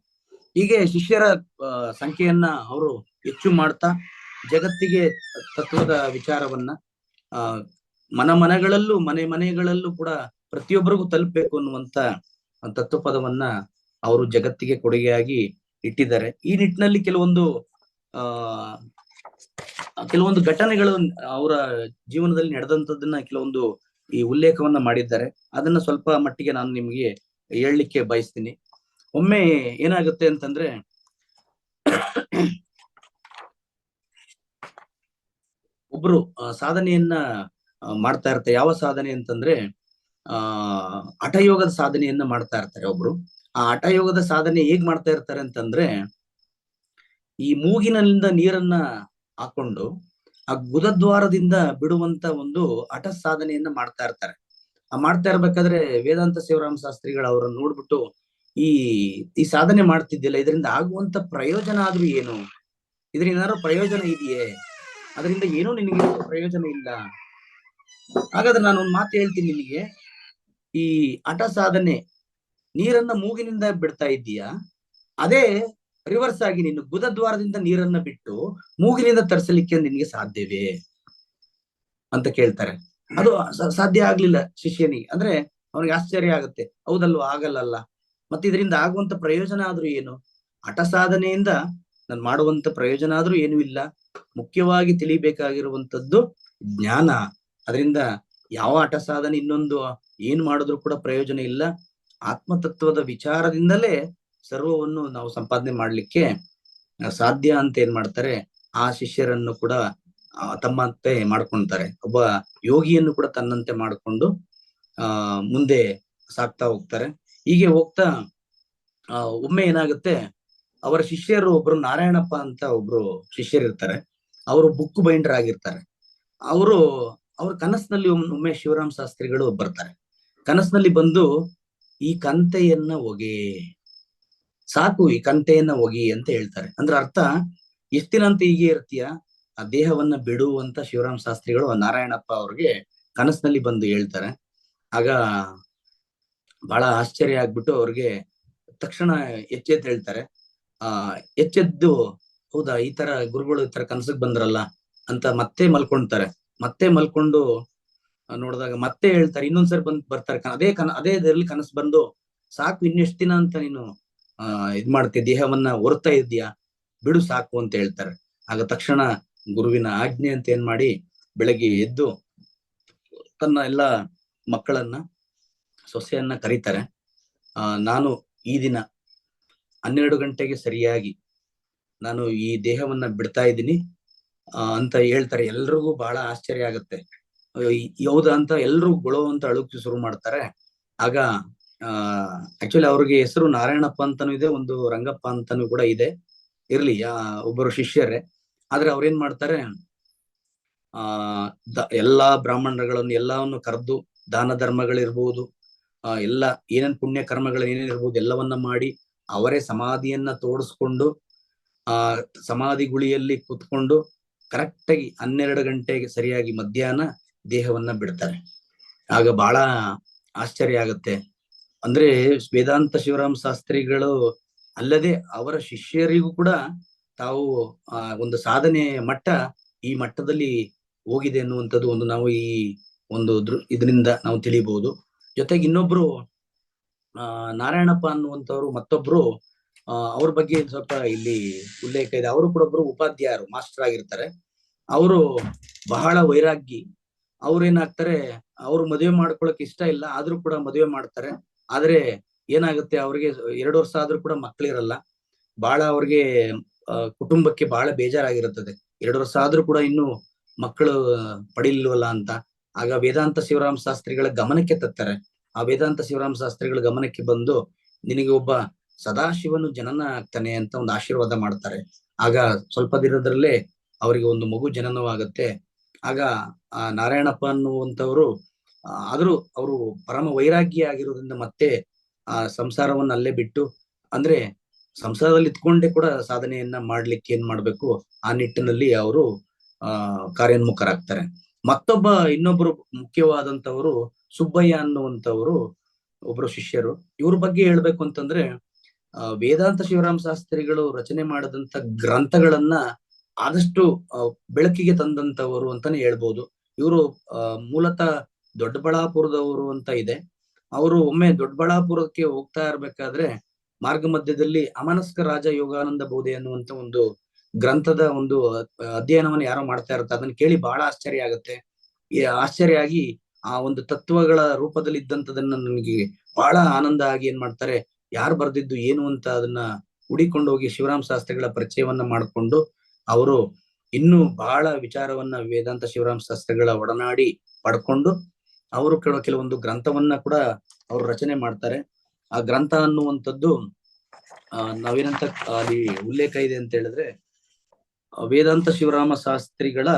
ಹೀಗೆ ಶಿಷ್ಯರ ಸಂಖ್ಯೆಯನ್ನ ಅವರು ಹೆಚ್ಚು ಮಾಡ್ತಾ ಜಗತ್ತಿಗೆ ತತ್ವದ ವಿಚಾರವನ್ನ ಆ ಮನೆಗಳಲ್ಲೂ ಮನೆಗಳಲ್ಲೂ ಕೂಡ ಪ್ರತಿಯೊಬ್ಬರಿಗೂ ತಲುಪಬೇಕು ಅನ್ನುವಂತ ತತ್ವಪದವನ್ನ ಅವರು ಜಗತ್ತಿಗೆ ಕೊಡುಗೆಯಾಗಿ ಇಟ್ಟಿದ್ದಾರೆ. ಈ ನಿಟ್ಟಿನಲ್ಲಿ ಆ ಕೆಲವೊಂದು ಘಟನೆಗಳು ಅವರ ಜೀವನದಲ್ಲಿ ನಡೆದಂತದನ್ನ ಕೆಲವೊಂದು ಈ ಉಲ್ಲೇಖವನ್ನ ಮಾಡಿದ್ದಾರೆ. ಅದನ್ನ ಸ್ವಲ್ಪ ಮಟ್ಟಿಗೆ ನಾನು ನಿಮ್ಗೆ ಹೇಳಲಿಕ್ಕೆ ಬಯಸ್ತೀನಿ. ಒಮ್ಮೆ ಏನಾಗುತ್ತೆ ಅಂತಂದ್ರೆ, ಒಬ್ರು ಸಾಧನೆಯನ್ನ ಮಾಡ್ತಾ ಇರ್ತಾರೆ. ಯಾವ ಸಾಧನೆ ಅಂತಂದ್ರೆ ಹಠಯೋಗದ ಸಾಧನೆಯನ್ನ ಮಾಡ್ತಾ ಇರ್ತಾರೆ ಒಬ್ರು. ಆ ಹಠಯೋಗದ ಸಾಧನೆ ಹೇಗ್ ಮಾಡ್ತಾ ಇರ್ತಾರೆ ಅಂತಂದ್ರೆ, ಈ ಮೂಗಿನಿಂದ ನೀರನ್ನ ಹಾಕೊಂಡು ಆ ಗುದದ್ವಾರದಿಂದ ಬಿಡುವಂತ ಒಂದು ಹಠ ಸಾಧನೆಯನ್ನ ಮಾಡ್ತಾ ಇರ್ತಾರೆ. ಆ ಮಾಡ್ತಾ ಇರ್ಬೇಕಾದ್ರೆ ವೇದಾಂತ ಶಿವರಾಮ ಶಾಸ್ತ್ರಿಗಳು ಅವರನ್ನು ನೋಡ್ಬಿಟ್ಟು, ಈ ಸಾಧನೆ ಮಾಡ್ತಿದ್ದಿಲ್ಲ, ಇದರಿಂದ ಆಗುವಂತ ಪ್ರಯೋಜನ ಆದ್ರೂ ಏನು, ಇದರಿಂದ ಏನಾದ್ರು ಪ್ರಯೋಜನ ಇದೆಯೇ, ಅದರಿಂದ ಏನೋ ನಿನಗೆ ಪ್ರಯೋಜನ ಇಲ್ಲ. ಹಾಗಾದ್ರೆ ನಾನು ಒಂದು ಮಾತು ಹೇಳ್ತೀನಿ ನಿನಗೆ, ಈ ಹಠ ಸಾಧನೆ ನೀರನ್ನ ಮೂಗಿನಿಂದ ಬಿಡ್ತಾ ಇದ್ದೀಯಾ, ಅದೇ ರಿವರ್ಸ್ ಆಗಿ ನೀನು ಗುದದ್ವಾರದಿಂದ ನೀರನ್ನ ಬಿಟ್ಟು ಮೂಗಿನಿಂದ ತರಿಸಲಿಕ್ಕೆ ನಿನ್ಗೆ ಸಾಧ್ಯವೇ ಅಂತ ಕೇಳ್ತಾರೆ. ಅದು ಸಾಧ್ಯ ಆಗ್ಲಿಲ್ಲ ಶಿಷ್ಯನಿಗೆ. ಅಂದ್ರೆ ಅವನಿಗೆ ಆಶ್ಚರ್ಯ ಆಗುತ್ತೆ, ಹೌದಲ್ವಾ, ಆಗಲ್ಲ. ಮತ್ತೆ ಇದರಿಂದ ಆಗುವಂತ ಪ್ರಯೋಜನ ಆದ್ರೂ ಏನು, ಹಠ ಸಾಧನೆಯಿಂದ ನಾನು ಮಾಡುವಂತ ಪ್ರಯೋಜನ ಆದ್ರೂ ಏನೂ ಇಲ್ಲ. ಮುಖ್ಯವಾಗಿ ತಿಳಿಬೇಕಾಗಿರುವಂತದ್ದು ಜ್ಞಾನ. ಅದರಿಂದ ಯಾವ ಹಠ ಸಾಧನೆ ಇನ್ನೊಂದು ಏನ್ ಮಾಡಿದ್ರು ಕೂಡ ಪ್ರಯೋಜನ ಇಲ್ಲ. ಆತ್ಮತತ್ವದ ವಿಚಾರದಿಂದಲೇ ಸರ್ವವನ್ನು ನಾವು ಸಂಪಾದನೆ ಮಾಡ್ಲಿಕ್ಕೆ ಸಾಧ್ಯ ಅಂತ ಏನ್ ಮಾಡ್ತಾರೆ, ಆ ಶಿಷ್ಯರನ್ನು ಕೂಡ ತಮ್ಮಂತೆ ಮಾಡ್ಕೊಂತಾರೆ. ಒಬ್ಬ ಯೋಗಿಯನ್ನು ಕೂಡ ತನ್ನಂತೆ ಮಾಡಿಕೊಂಡು ಮುಂದೆ ಸಾಕ್ತಾ ಹೋಗ್ತಾರೆ. ಹೀಗೆ ಹೋಗ್ತಾ ಒಮ್ಮೆ ಏನಾಗುತ್ತೆ, ಅವರ ಶಿಷ್ಯರು ಒಬ್ರು ನಾರಾಯಣಪ್ಪ ಅಂತ ಒಬ್ರು ಶಿಷ್ಯರು ಇರ್ತಾರೆ. ಅವರು ಬುಕ್ ಬೈಂಡರ್ ಆಗಿರ್ತಾರೆ. ಅವ್ರ ಕನಸಿನಲ್ಲಿ ಒಮ್ಮೆ ಶಿವರಾಮ ಶಾಸ್ತ್ರಿಗಳು ಬರ್ತಾರೆ. ಕನಸಿನಲ್ಲಿ ಬಂದು, ಈ ಕಂತೆಯನ್ನ ಒಗೆ ಸಾಕು, ಈ ಕಂತೆಯನ್ನ ಒಗಿ ಅಂತ ಹೇಳ್ತಾರೆ. ಅಂದ್ರೆ ಅರ್ಥ, ಎಷ್ಟಿನ ಅಂತ ಹೀಗೆ ಇರ್ತೀಯ, ಆ ದೇಹವನ್ನ ಬಿಡು ಅಂತ ಶಿವರಾಮ ಶಾಸ್ತ್ರಿಗಳು ನಾರಾಯಣಪ್ಪ ಅವ್ರಿಗೆ ಕನಸಿನಲ್ಲಿ ಬಂದು ಹೇಳ್ತಾರೆ. ಆಗ ಬಹಳ ಆಶ್ಚರ್ಯ ಆಗ್ಬಿಟ್ಟು ಅವ್ರಿಗೆ ತಕ್ಷಣ ಎಚ್ಚೆದ್ದು ಹೇಳ್ತಾರೆ. ಎಚ್ಚೆದ್ದು, ಹೌದಾ, ಈ ತರ ಗುರುಗಳು ಈ ತರ ಕನಸಿಗೆ ಬಂದ್ರಲ್ಲ ಅಂತ ಮತ್ತೆ ಮಲ್ಕೊಳ್ತಾರೆ. ಮತ್ತೆ ಮಲ್ಕೊಂಡು ನೋಡಿದಾಗ ಮತ್ತೆ ಹೇಳ್ತಾರೆ, ಇನ್ನೊಂದ್ಸರಿ ಬರ್ತಾರೆ. ಅದೇ ಇದರಲ್ಲಿ ಕನಸು ಬಂದು, ಸಾಕು, ಇನ್ನೆಷ್ಟು ದಿನ ಅಂತ ನೀನು ಇದ್ ಮಾಡ್ತೀಯ, ದೇಹವನ್ನ ಹೊರ್ತಾ ಇದ್ದೀಯಾ, ಬಿಡು ಸಾಕು ಅಂತ ಹೇಳ್ತಾರೆ. ಆಗ ತಕ್ಷಣ ಗುರುವಿನ ಆಜ್ಞೆ ಅಂತ ಏನ್ ಮಾಡಿ ಬೆಳಗ್ಗೆ ಎದ್ದು ತನ್ನ ಎಲ್ಲ ಮಕ್ಕಳನ್ನ, ಸೊಸೆಯನ್ನ ಕರೀತಾರೆ. ನಾನು ಈ ದಿನ 12 ಗಂಟೆಗೆ ಸರಿಯಾಗಿ ನಾನು ಈ ದೇಹವನ್ನ ಬಿಡ್ತಾ ಇದ್ದೀನಿ ಅಂತ ಹೇಳ್ತಾರೆ. ಎಲ್ರಿಗೂ ಬಹಳ ಆಶ್ಚರ್ಯ ಆಗುತ್ತೆ. ಹೌದಾ ಅಂತ ಎಲ್ರು ಗೊಳೋ ಅಂತ ಅಳುಕ್ಕೆ ಶುರು ಮಾಡ್ತಾರೆ. ಆಗ ಆಕ್ಚುಲಿ ಅವ್ರಿಗೆ ಹೆಸರು ನಾರಾಯಣಪ್ಪ ಅಂತಾನೂ ಇದೆ, ಒಂದು ರಂಗಪ್ಪ ಅಂತಾನೂ ಕೂಡ ಇದೆ, ಇರ್ಲಿ, ಒಬ್ಬರು ಶಿಷ್ಯರೇ. ಆದ್ರೆ ಅವ್ರೇನ್ ಮಾಡ್ತಾರೆ, ಎಲ್ಲಾ ಬ್ರಾಹ್ಮಣರುಗಳನ್ನು ಎಲ್ಲವನ್ನು ಕರೆದು, ದಾನ ಧರ್ಮಗಳಿರ್ಬೋದು, ಎಲ್ಲ ಏನೇನ್ ಪುಣ್ಯ ಕರ್ಮಗಳು ಏನೇನಿರ್ಬೋದು ಎಲ್ಲವನ್ನ ಮಾಡಿ, ಅವರೇ ಸಮಾಧಿಯನ್ನ ತೋಡಿಸ್ಕೊಂಡು ಸಮಾಧಿ ಗುಳಿಯಲ್ಲಿ ಕೂತ್ಕೊಂಡು ಕರೆಕ್ಟಾಗಿ 12 ಗಂಟೆಗೆ ಸರಿಯಾಗಿ ಮಧ್ಯಾಹ್ನ ದೇಹವನ್ನ ಬಿಡ್ತಾರೆ. ಆಗ ಬಹಳ ಆಶ್ಚರ್ಯ ಆಗತ್ತೆ. ಅಂದ್ರೆ ವೇದಾಂತ ಶಿವರಾಮ ಶಾಸ್ತ್ರಿಗಳು ಅಲ್ಲದೆ ಅವರ ಶಿಷ್ಯರಿಗೂ ಕೂಡ ತಾವು ಒಂದು ಸಾಧನೆ ಮಟ್ಟ ಈ ಮಟ್ಟದಲ್ಲಿ ಹೋಗಿದೆ ಅನ್ನುವಂಥದ್ದು ಒಂದು ನಾವು ಈ ಒಂದು ಇದರಿಂದ ನಾವು ತಿಳಿಬಹುದು. ಜೊತೆಗೆ ಇನ್ನೊಬ್ರು ನಾರಾಯಣಪ್ಪ ಅನ್ನುವಂಥವ್ರು ಮತ್ತೊಬ್ರು, ಅವ್ರ ಬಗ್ಗೆ ಸ್ವಲ್ಪ ಇಲ್ಲಿ ಉಲ್ಲೇಖ ಇದೆ. ಅವರು ಕೂಡ ಒಬ್ರು ಉಪಾಧ್ಯಾಯರು, ಮಾಸ್ಟರ್ ಆಗಿರ್ತಾರೆ. ಅವರು ಬಹಳ ವೈರಾಗ್ಯಿ. ಅವ್ರೇನಾಗ್ತಾರೆ, ಅವ್ರು ಮದುವೆ ಮಾಡ್ಕೊಳಕ್ ಇಷ್ಟ ಇಲ್ಲ, ಆದ್ರೂ ಕೂಡ ಮದುವೆ ಮಾಡ್ತಾರೆ. ಆದ್ರೆ ಏನಾಗುತ್ತೆ, ಅವ್ರಿಗೆ 2 ವರ್ಷ ಆದ್ರೂ ಕೂಡ ಮಕ್ಳಿರಲ್ಲ. ಬಹಳ ಅವ್ರಿಗೆ ಕುಟುಂಬಕ್ಕೆ ಬಹಳ ಬೇಜಾರಾಗಿರುತ್ತದೆ. 2 ವರ್ಷ ಆದ್ರೂ ಕೂಡ ಇನ್ನು ಮಕ್ಕಳು ಪಡಿಲಿಲ್ವಲ್ಲ ಅಂತ. ಆಗ ವೇದಾಂತ ಶಿವರಾಮ ಶಾಸ್ತ್ರಿಗಳ ಗಮನಕ್ಕೆ ತರ್ತಾರೆ. ಆ ವೇದಾಂತ ಶಿವರಾಮ ಶಾಸ್ತ್ರಿಗಳ ಗಮನಕ್ಕೆ ಬಂದು, ನಿನಗೆ ಒಬ್ಬ ಸದಾಶಿವನು ಜನನ ಆಗ್ತಾನೆ ಅಂತ ಒಂದು ಆಶೀರ್ವಾದ ಮಾಡ್ತಾರೆ. ಆಗ ಸ್ವಲ್ಪ ದಿನದಲ್ಲೇ ಅವರಿಗೆ ಒಂದು ಮಗು ಜನನವಾಗುತ್ತೆ. ಆಗ ಆ ನಾರಾಯಣಪ್ಪ ಅನ್ನುವಂಥವ್ರು, ಆದ್ರೂ ಅವರು ಪರಮ ವೈರಾಗ್ಯ ಆಗಿರೋದ್ರಿಂದ ಮತ್ತೆ ಆ ಸಂಸಾರವನ್ನ ಅಲ್ಲೇ ಬಿಟ್ಟು, ಅಂದ್ರೆ ಸಂಸಾರದಲ್ಲಿ ಇದ್ಕೊಂಡೇ ಕೂಡ ಸಾಧನೆಯನ್ನ ಮಾಡ್ಲಿಕ್ಕೆ ಏನ್ ಮಾಡ್ಬೇಕು, ಆ ನಿಟ್ಟಿನಲ್ಲಿ ಅವರು ಕಾರ್ಯೋನ್ಮುಖರಾಗ್ತಾರೆ. ಇನ್ನೊಬ್ರು ಮುಖ್ಯವಾದಂತವರು ಸುಬ್ಬಯ್ಯ ಅನ್ನುವಂಥವರು ಒಬ್ರು ಶಿಷ್ಯರು. ಇವ್ರ ಬಗ್ಗೆ ಹೇಳ್ಬೇಕು ಅಂತಂದ್ರೆ, ವೇದಾಂತ ಶಿವರಾಮ ಶಾಸ್ತ್ರಿಗಳು ರಚನೆ ಮಾಡಿದಂತ ಗ್ರಂಥಗಳನ್ನ ಆದಷ್ಟು ಬೆಳಕಿಗೆ ತಂದಂತವರು ಅಂತಾನೆ ಹೇಳ್ಬೋದು. ಇವರು ಮೂಲತಃ ದೊಡ್ಡಬಳ್ಳಾಪುರದವರು ಅಂತ ಇದೆ. ಅವರು ಒಮ್ಮೆ ದೊಡ್ಡಬಳ್ಳಾಪುರಕ್ಕೆ ಹೋಗ್ತಾ ಇರ್ಬೇಕಾದ್ರೆ ಮಾರ್ಗ ಮಧ್ಯದಲ್ಲಿ ಅಮನಸ್ಕ ರಾಜ ಯೋಗಾನಂದ ಬೋಧೆ ಅನ್ನುವಂತ ಒಂದು ಗ್ರಂಥದ ಒಂದು ಅಧ್ಯಯನವನ್ನು ಯಾರೋ ಮಾಡ್ತಾ ಇರುತ್ತೆ. ಅದನ್ನ ಕೇಳಿ ಬಹಳ ಆಶ್ಚರ್ಯ ಆಗುತ್ತೆ. ಆಶ್ಚರ್ಯ ಆಗಿ ಆ ಒಂದು ತತ್ವಗಳ ರೂಪದಲ್ಲಿ ಇದ್ದಂಥದನ್ನ ನನಗೆ ಬಹಳ ಆನಂದ ಆಗಿ ಏನ್ ಮಾಡ್ತಾರೆ, ಯಾರು ಬರ್ದಿದ್ದು ಏನು ಅಂತ ಅದನ್ನ ಹುಡಿಕೊಂಡು ಹೋಗಿ ಶಿವರಾಮ ಶಾಸ್ತ್ರಿಗಳ ಪರಿಚಯವನ್ನ ಮಾಡಿಕೊಂಡು ಅವರು ಇನ್ನೂ ಬಹಳ ವಿಚಾರವನ್ನ ವೇದಾಂತ ಶಿವರಾಮ ಶಾಸ್ತ್ರಿಗಳ ಒಡನಾಡಿ ಪಡ್ಕೊಂಡು ಅವರು ಕೆಲವೊಂದು ಗ್ರಂಥವನ್ನ ಕೂಡ ಅವರು ರಚನೆ ಮಾಡ್ತಾರೆ. ಆ ಗ್ರಂಥ ಅನ್ನುವಂಥದ್ದು ನಾವೇನಂತ ಅಲ್ಲಿ ಉಲ್ಲೇಖ ಇದೆ ಅಂತ ಹೇಳಿದ್ರೆ, ವೇದಾಂತ ಶಿವರಾಮ ಶಾಸ್ತ್ರಿಗಳ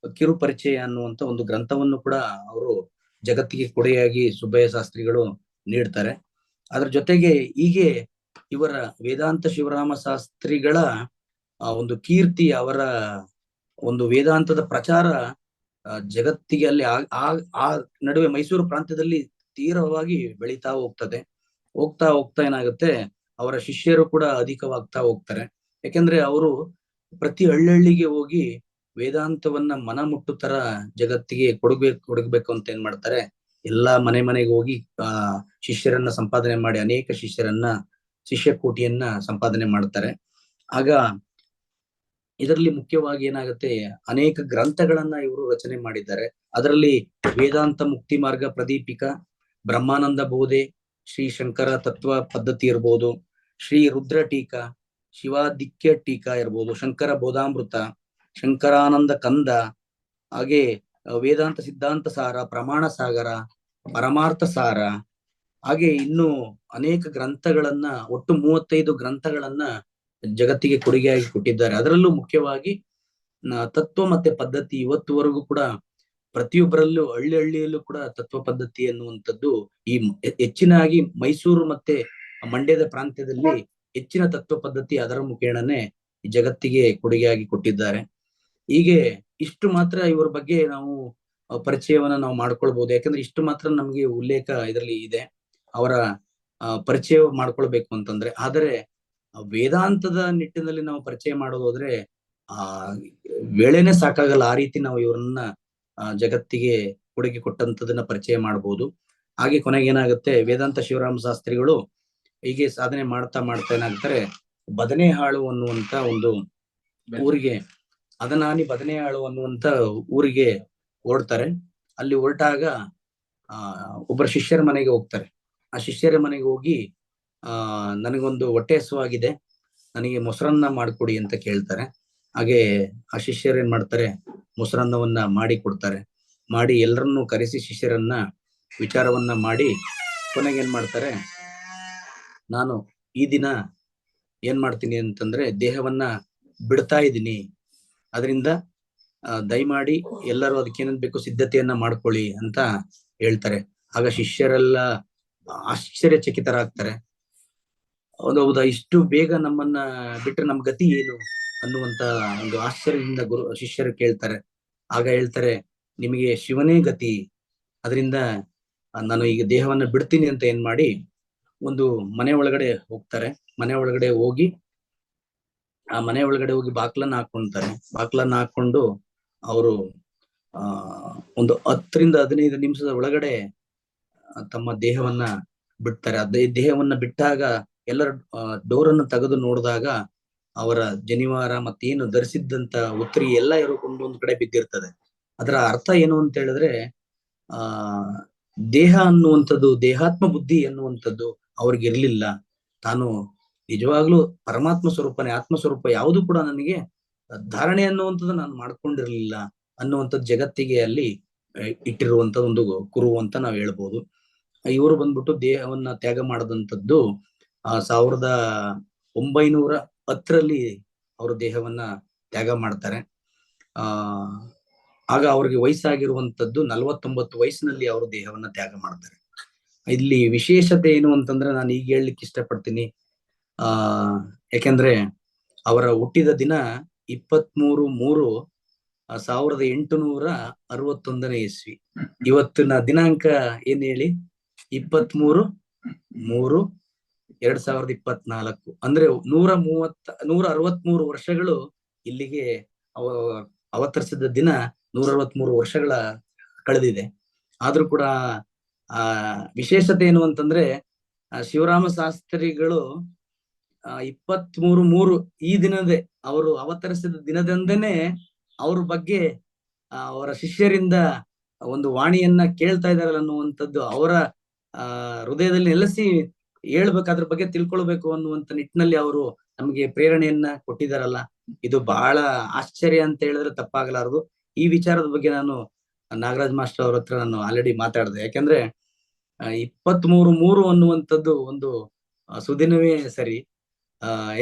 ಕಿರು ಪರಿಚಯ ಅನ್ನುವಂತ ಒಂದು ಗ್ರಂಥವನ್ನು ಕೂಡ ಅವರು ಜಗತ್ತಿಗೆ ಕೊಡೆಯಾಗಿ ಸುಬ್ಬಯ್ಯ ಶಾಸ್ತ್ರಿಗಳು ನೀಡ್ತಾರೆ. ಅದ್ರ ಜೊತೆಗೆ ಹೀಗೆ ಇವರ ವೇದಾಂತ ಶಿವರಾಮ ಶಾಸ್ತ್ರಿಗಳ ಒಂದು ಕೀರ್ತಿ, ಅವರ ಒಂದು ವೇದಾಂತದ ಪ್ರಚಾರ ಜಗತ್ತಿಗೆ ಅಲ್ಲಿ ಆ ನಡುವೆ ಮೈಸೂರು ಪ್ರಾಂತ್ಯದಲ್ಲಿ ತೀವ್ರವಾಗಿ ಬೆಳೀತಾ ಹೋಗ್ತದೆ. ಹೋಗ್ತಾ ಏನಾಗುತ್ತೆ, ಅವರ ಶಿಷ್ಯರು ಕೂಡ ಅಧಿಕವಾಗ್ತಾ ಹೋಗ್ತಾರೆ. ಯಾಕೆಂದ್ರೆ ಅವರು ಪ್ರತಿ ಹಳ್ಳಿಗೆ ಹೋಗಿ ವೇದಾಂತವನ್ನ ಮನ ಮುಟ್ಟು ತರ ಜಗತ್ತಿಗೆ ಕೊಡಬೇಕು ಅಂತ ಏನ್ ಮಾಡ್ತಾರೆ, ಎಲ್ಲಾ ಮನೆಗೆ ಹೋಗಿ ಶಿಷ್ಯರನ್ನ ಸಂಪಾದನೆ ಮಾಡಿ ಅನೇಕ ಶಿಷ್ಯಕೋಟಿಯನ್ನ ಸಂಪಾದನೆ ಮಾಡ್ತಾರೆ. ಆಗ ಇದರಲ್ಲಿ ಮುಖ್ಯವಾಗಿ ಏನಾಗುತ್ತೆ, ಅನೇಕ ಗ್ರಂಥಗಳನ್ನ ಇವರು ರಚನೆ ಮಾಡಿದ್ದಾರೆ. ಅದರಲ್ಲಿ ವೇದಾಂತ ಮುಕ್ತಿ ಮಾರ್ಗ ಪ್ರದೀಪಿಕ, ಬ್ರಹ್ಮಾನಂದ ಬೋಧೆ, ಶ್ರೀ ಶಂಕರ ತತ್ವ ಪದ್ಧತಿ ಇರ್ಬೋದು, ಶ್ರೀ ರುದ್ರ ಟೀಕಾ, ಶಿವಾದಿಕ್ಯ ಟೀಕಾ ಇರ್ಬೋದು, ಶಂಕರ ಬೋಧಾಮೃತ, ಶಂಕರಾನಂದ ಕಂದ, ಹಾಗೆ ವೇದಾಂತ ಸಿದ್ಧಾಂತ ಸಾರ, ಪ್ರಮಾಣ ಸಾಗರ, ಪರಮಾರ್ಥ ಸಾರ, ಹಾಗೆ ಇನ್ನು ಅನೇಕ ಗ್ರಂಥಗಳನ್ನ, ಒಟ್ಟು 35 ಗ್ರಂಥಗಳನ್ನ ಜಗತ್ತಿಗೆ ಕೊಡುಗೆಯಾಗಿ ಕೊಟ್ಟಿದ್ದಾರೆ. ಅದರಲ್ಲೂ ಮುಖ್ಯವಾಗಿ ತತ್ವ ಮತ್ತೆ ಪದ್ಧತಿ ಇವತ್ತುವರೆಗೂ ಕೂಡ ಪ್ರತಿಯೊಬ್ಬರಲ್ಲೂ ಹಳ್ಳಿಯಲ್ಲೂ ಕೂಡ ತತ್ವ ಪದ್ಧತಿ ಅನ್ನುವಂಥದ್ದು ಈ ಹೆಚ್ಚಿನಾಗಿ ಮೈಸೂರು ಮತ್ತೆ ಮಂಡ್ಯದ ಪ್ರಾಂತ್ಯದಲ್ಲಿ ಹೆಚ್ಚಿನ ತತ್ವ ಪದ್ಧತಿ ಅದರ ಮುಖೇಣನೆ ಜಗತ್ತಿಗೆ ಕೊಡುಗೆಯಾಗಿ ಕೊಟ್ಟಿದ್ದಾರೆ. ಹೀಗೆ ಇಷ್ಟು ಮಾತ್ರ ಇವರ ಬಗ್ಗೆ ನಾವು ಪರಿಚಯವನ್ನ ನಾವು ಮಾಡ್ಕೊಳ್ಬಹುದು. ಯಾಕಂದ್ರೆ ಇಷ್ಟು ಮಾತ್ರ ನಮ್ಗೆ ಉಲ್ಲೇಖ ಇದರಲ್ಲಿ ಇದೆ ಅವರ ಪರಿಚಯ ಮಾಡ್ಕೊಳ್ಬೇಕು ಅಂತಂದ್ರೆ. ಆದರೆ ವೇದಾಂತದ ನಿಟ್ಟಿನಲ್ಲಿ ನಾವು ಪರಿಚಯ ಮಾಡೋದಾದ್ರೆ ವೇಳೆನೆ ಸಾಕಾಗಲ್ಲ. ಆ ರೀತಿ ನಾವು ಇವರನ್ನ ಜಗತ್ತಿಗೆ ಕೊಡುಗೆ ಕೊಟ್ಟಂತದನ್ನ ಪರಿಚಯ ಮಾಡಬಹುದು. ಹಾಗೆ ಕೊನೆಗೆ ಏನಾಗುತ್ತೆ, ವೇದಾಂತ ಶಿವರಾಮ ಶಾಸ್ತ್ರಿಗಳು ಹೀಗೆ ಸಾಧನೆ ಮಾಡ್ತಾ ಏನಾಗ್ತಾರೆ, ಬದನೆಹಾಳು ಅನ್ನುವಂತ ಒಂದು ಊರಿಗೆ, ಅದನಾನಿ ಬದನೆಹಾಳು ಅನ್ನುವಂತ ಊರಿಗೆ ಹೊರಡ್ತಾರೆ. ಅಲ್ಲಿ ಹೊರಟಾಗ ಒಬ್ಬರ ಶಿಷ್ಯರ ಮನೆಗೆ ಹೋಗ್ತಾರೆ. ಆ ಶಿಷ್ಯರ ಮನೆಗೆ ಹೋಗಿ ನನಗೊಂದು ಹೊಟ್ಟೆ ಹಸುವಾಗಿದೆ, ನನಗೆ ಮೊಸರನ್ನ ಮಾಡ್ಕೊಡಿ ಅಂತ ಕೇಳ್ತಾರೆ. ಹಾಗೆ ಆ ಶಿಷ್ಯರು ಏನ್ ಮಾಡ್ತಾರೆ, ಮೊಸರನ್ನವನ್ನ ಮಾಡಿ ಕೊಡ್ತಾರೆ. ಮಾಡಿ ಎಲ್ಲರನ್ನೂ ಕರೆಸಿ ಶಿಷ್ಯರನ್ನ ವಿಚಾರವನ್ನ ಮಾಡಿ ಕೊನೆಗೆ ಏನ್ ಮಾಡ್ತಾರೆ, ನಾನು ಈ ದಿನ ಏನ್ ಮಾಡ್ತೀನಿ ಅಂತಂದ್ರೆ ದೇಹವನ್ನ ಬಿಡ್ತಾ ಇದ್ದೀನಿ, ಅದರಿಂದ ದಯಮಾಡಿ ಎಲ್ಲರೂ ಅದಕ್ಕೇನೇನ್ ಬೇಕು ಸಿದ್ಧತೆಯನ್ನ ಮಾಡ್ಕೊಳ್ಳಿ ಅಂತ ಹೇಳ್ತಾರೆ. ಆಗ ಶಿಷ್ಯರೆಲ್ಲ ಆಶ್ಚರ್ಯಚಕಿತರಾಗ್ತಾರೆ. ಹೌದೌದಾ, ಇಷ್ಟು ಬೇಗ ನಮ್ಮನ್ನ ಬಿಟ್ರೆ ನಮ್ ಗತಿ ಏನು ಅನ್ನುವಂತ ಒಂದು ಆಶ್ಚರ್ಯದಿಂದ ಶಿಷ್ಯರು ಕೇಳ್ತಾರೆ. ಆಗ ಹೇಳ್ತಾರೆ, ನಿಮಗೆ ಶಿವನೇ ಗತಿ, ಅದರಿಂದ ನಾನು ಈಗ ದೇಹವನ್ನ ಬಿಡ್ತೀನಿ ಅಂತ ಏನ್ ಮಾಡಿ ಒಂದು ಮನೆ ಒಳಗಡೆ ಹೋಗ್ತಾರೆ. ಮನೆ ಒಳಗಡೆ ಹೋಗಿ ಆ ಮನೆ ಒಳಗಡೆ ಹೋಗಿ ಬಾಕ್ಲನ್ನ ಹಾಕೊಂತಾರೆ. ಬಾಕ್ಲನ್ನ ಹಾಕೊಂಡು ಅವರು ಒಂದು 10 ರಿಂದ 15 ನಿಮಿಷದ ಒಳಗಡೆ ತಮ್ಮ ದೇಹವನ್ನ ಬಿಡ್ತಾರೆ. ಅದೇ ದೇಹವನ್ನ ಬಿಟ್ಟಾಗ ಎಲ್ಲರ ಡೋರನ್ನು ತೆಗೆದು ನೋಡಿದಾಗ ಅವರ ಜನಿವಾರ ಮತ್ತೇನು ಧರಿಸಿದ್ದಂತ ಉತ್ತರಿ ಎಲ್ಲ ಎರಕೊಂಡು ಒಂದ್ ಕಡೆ ಬಿದ್ದಿರ್ತದೆ. ಅದರ ಅರ್ಥ ಏನು ಅಂತ ಹೇಳಿದ್ರೆ, ದೇಹ ಅನ್ನುವಂಥದ್ದು, ದೇಹಾತ್ಮ ಬುದ್ಧಿ ಅನ್ನುವಂಥದ್ದು ಅವ್ರಿಗೆ ಇರ್ಲಿಲ್ಲ. ತಾನು ನಿಜವಾಗ್ಲೂ ಪರಮಾತ್ಮ ಸ್ವರೂಪನೇ, ಆತ್ಮ ಸ್ವರೂಪ ಯಾವುದು ಕೂಡ ನನಗೆ ಧಾರಣೆ ಅನ್ನುವಂಥದ್ದು ನಾನು ಮಾಡ್ಕೊಂಡಿರ್ಲಿಲ್ಲ ಅನ್ನುವಂಥದ್ದು ಜಗತ್ತಿಗೆ ಅಲ್ಲಿ ಇಟ್ಟಿರುವಂತ ಒಂದು ಕುರು ಅಂತ ನಾವ್ ಹೇಳ್ಬೋದು. ಇವರು ಬಂದ್ಬಿಟ್ಟು ದೇಹವನ್ನ ತ್ಯಾಗ ಮಾಡದಂಥದ್ದು 1910ರಲ್ಲಿ ಅವರು ದೇಹವನ್ನ ತ್ಯಾಗ ಮಾಡ್ತಾರೆ. ಆಗ ಅವ್ರಿಗೆ ವಯಸ್ಸಾಗಿರುವಂತದ್ದು 49 ವಯಸ್ಸಿನಲ್ಲಿ ಅವರು ದೇಹವನ್ನ ತ್ಯಾಗ ಮಾಡ್ತಾರೆ. ಇಲ್ಲಿ ವಿಶೇಷತೆ ಏನು ಅಂತಂದ್ರೆ, ನಾನು ಈಗ ಹೇಳಲಿಕ್ಕೆ ಇಷ್ಟಪಡ್ತೀನಿ, ಆ ಯಾಕೆಂದ್ರೆ ಅವರ ಹುಟ್ಟಿದ ದಿನ 23/3/1861 ಇಸ್ವಿ. ಇವತ್ತಿನ ದಿನಾಂಕ ಏನ್ ಹೇಳಿ? 23/3/2024. ಅಂದ್ರೆ 163 ವರ್ಷಗಳು ಇಲ್ಲಿಗೆ ಅವ ಅವತರಿಸಿದ ದಿನ 163 ವರ್ಷಗಳ ಕಳೆದಿದೆ. ಆದ್ರೂ ಕೂಡ ಆ ವಿಶೇಷತೆ ಏನು ಅಂತಂದ್ರೆ ಶಿವರಾಮ ಶಾಸ್ತ್ರಿಗಳು 23/3 ಈ ದಿನದೇ ಅವರು ಅವತರಿಸಿದ ದಿನದಂದೇನೆ ಅವ್ರ ಬಗ್ಗೆ ಅವರ ಶಿಷ್ಯರಿಂದ ಒಂದು ವಾಣಿಯನ್ನ ಕೇಳ್ತಾ ಇದಾರಲ್ಲ ಅನ್ನುವಂಥದ್ದು ಅವರ ಹೃದಯದಲ್ಲಿ ನೆಲೆಸಿ ಹೇಳ್ಬೇಕಾದ್ರ ಬಗ್ಗೆ ತಿಳ್ಕೊಳ್ಬೇಕು ಅನ್ನುವಂತ ನಿಟ್ಟಿನಲ್ಲಿ ಅವರು ನಮಗೆ ಪ್ರೇರಣೆಯನ್ನ ಕೊಟ್ಟಿದಾರಲ್ಲ. ಇದು ಬಹಳ ಆಶ್ಚರ್ಯ ಅಂತ ಹೇಳಿದ್ರೆ ತಪ್ಪಾಗಲಾರದು. ಈ ವಿಚಾರದ ಬಗ್ಗೆ ನಾನು ನಾಗರಾಜ್ ಮಾಸ್ಟರ್ ಅವ್ರ ಹತ್ರ ನಾನು ಆಲ್ರೆಡಿ ಮಾತಾಡಿದೆ. ಯಾಕಂದ್ರೆ 23/3 ಅನ್ನುವಂಥದ್ದು ಒಂದು ಸುದಿನವೇ ಸರಿ.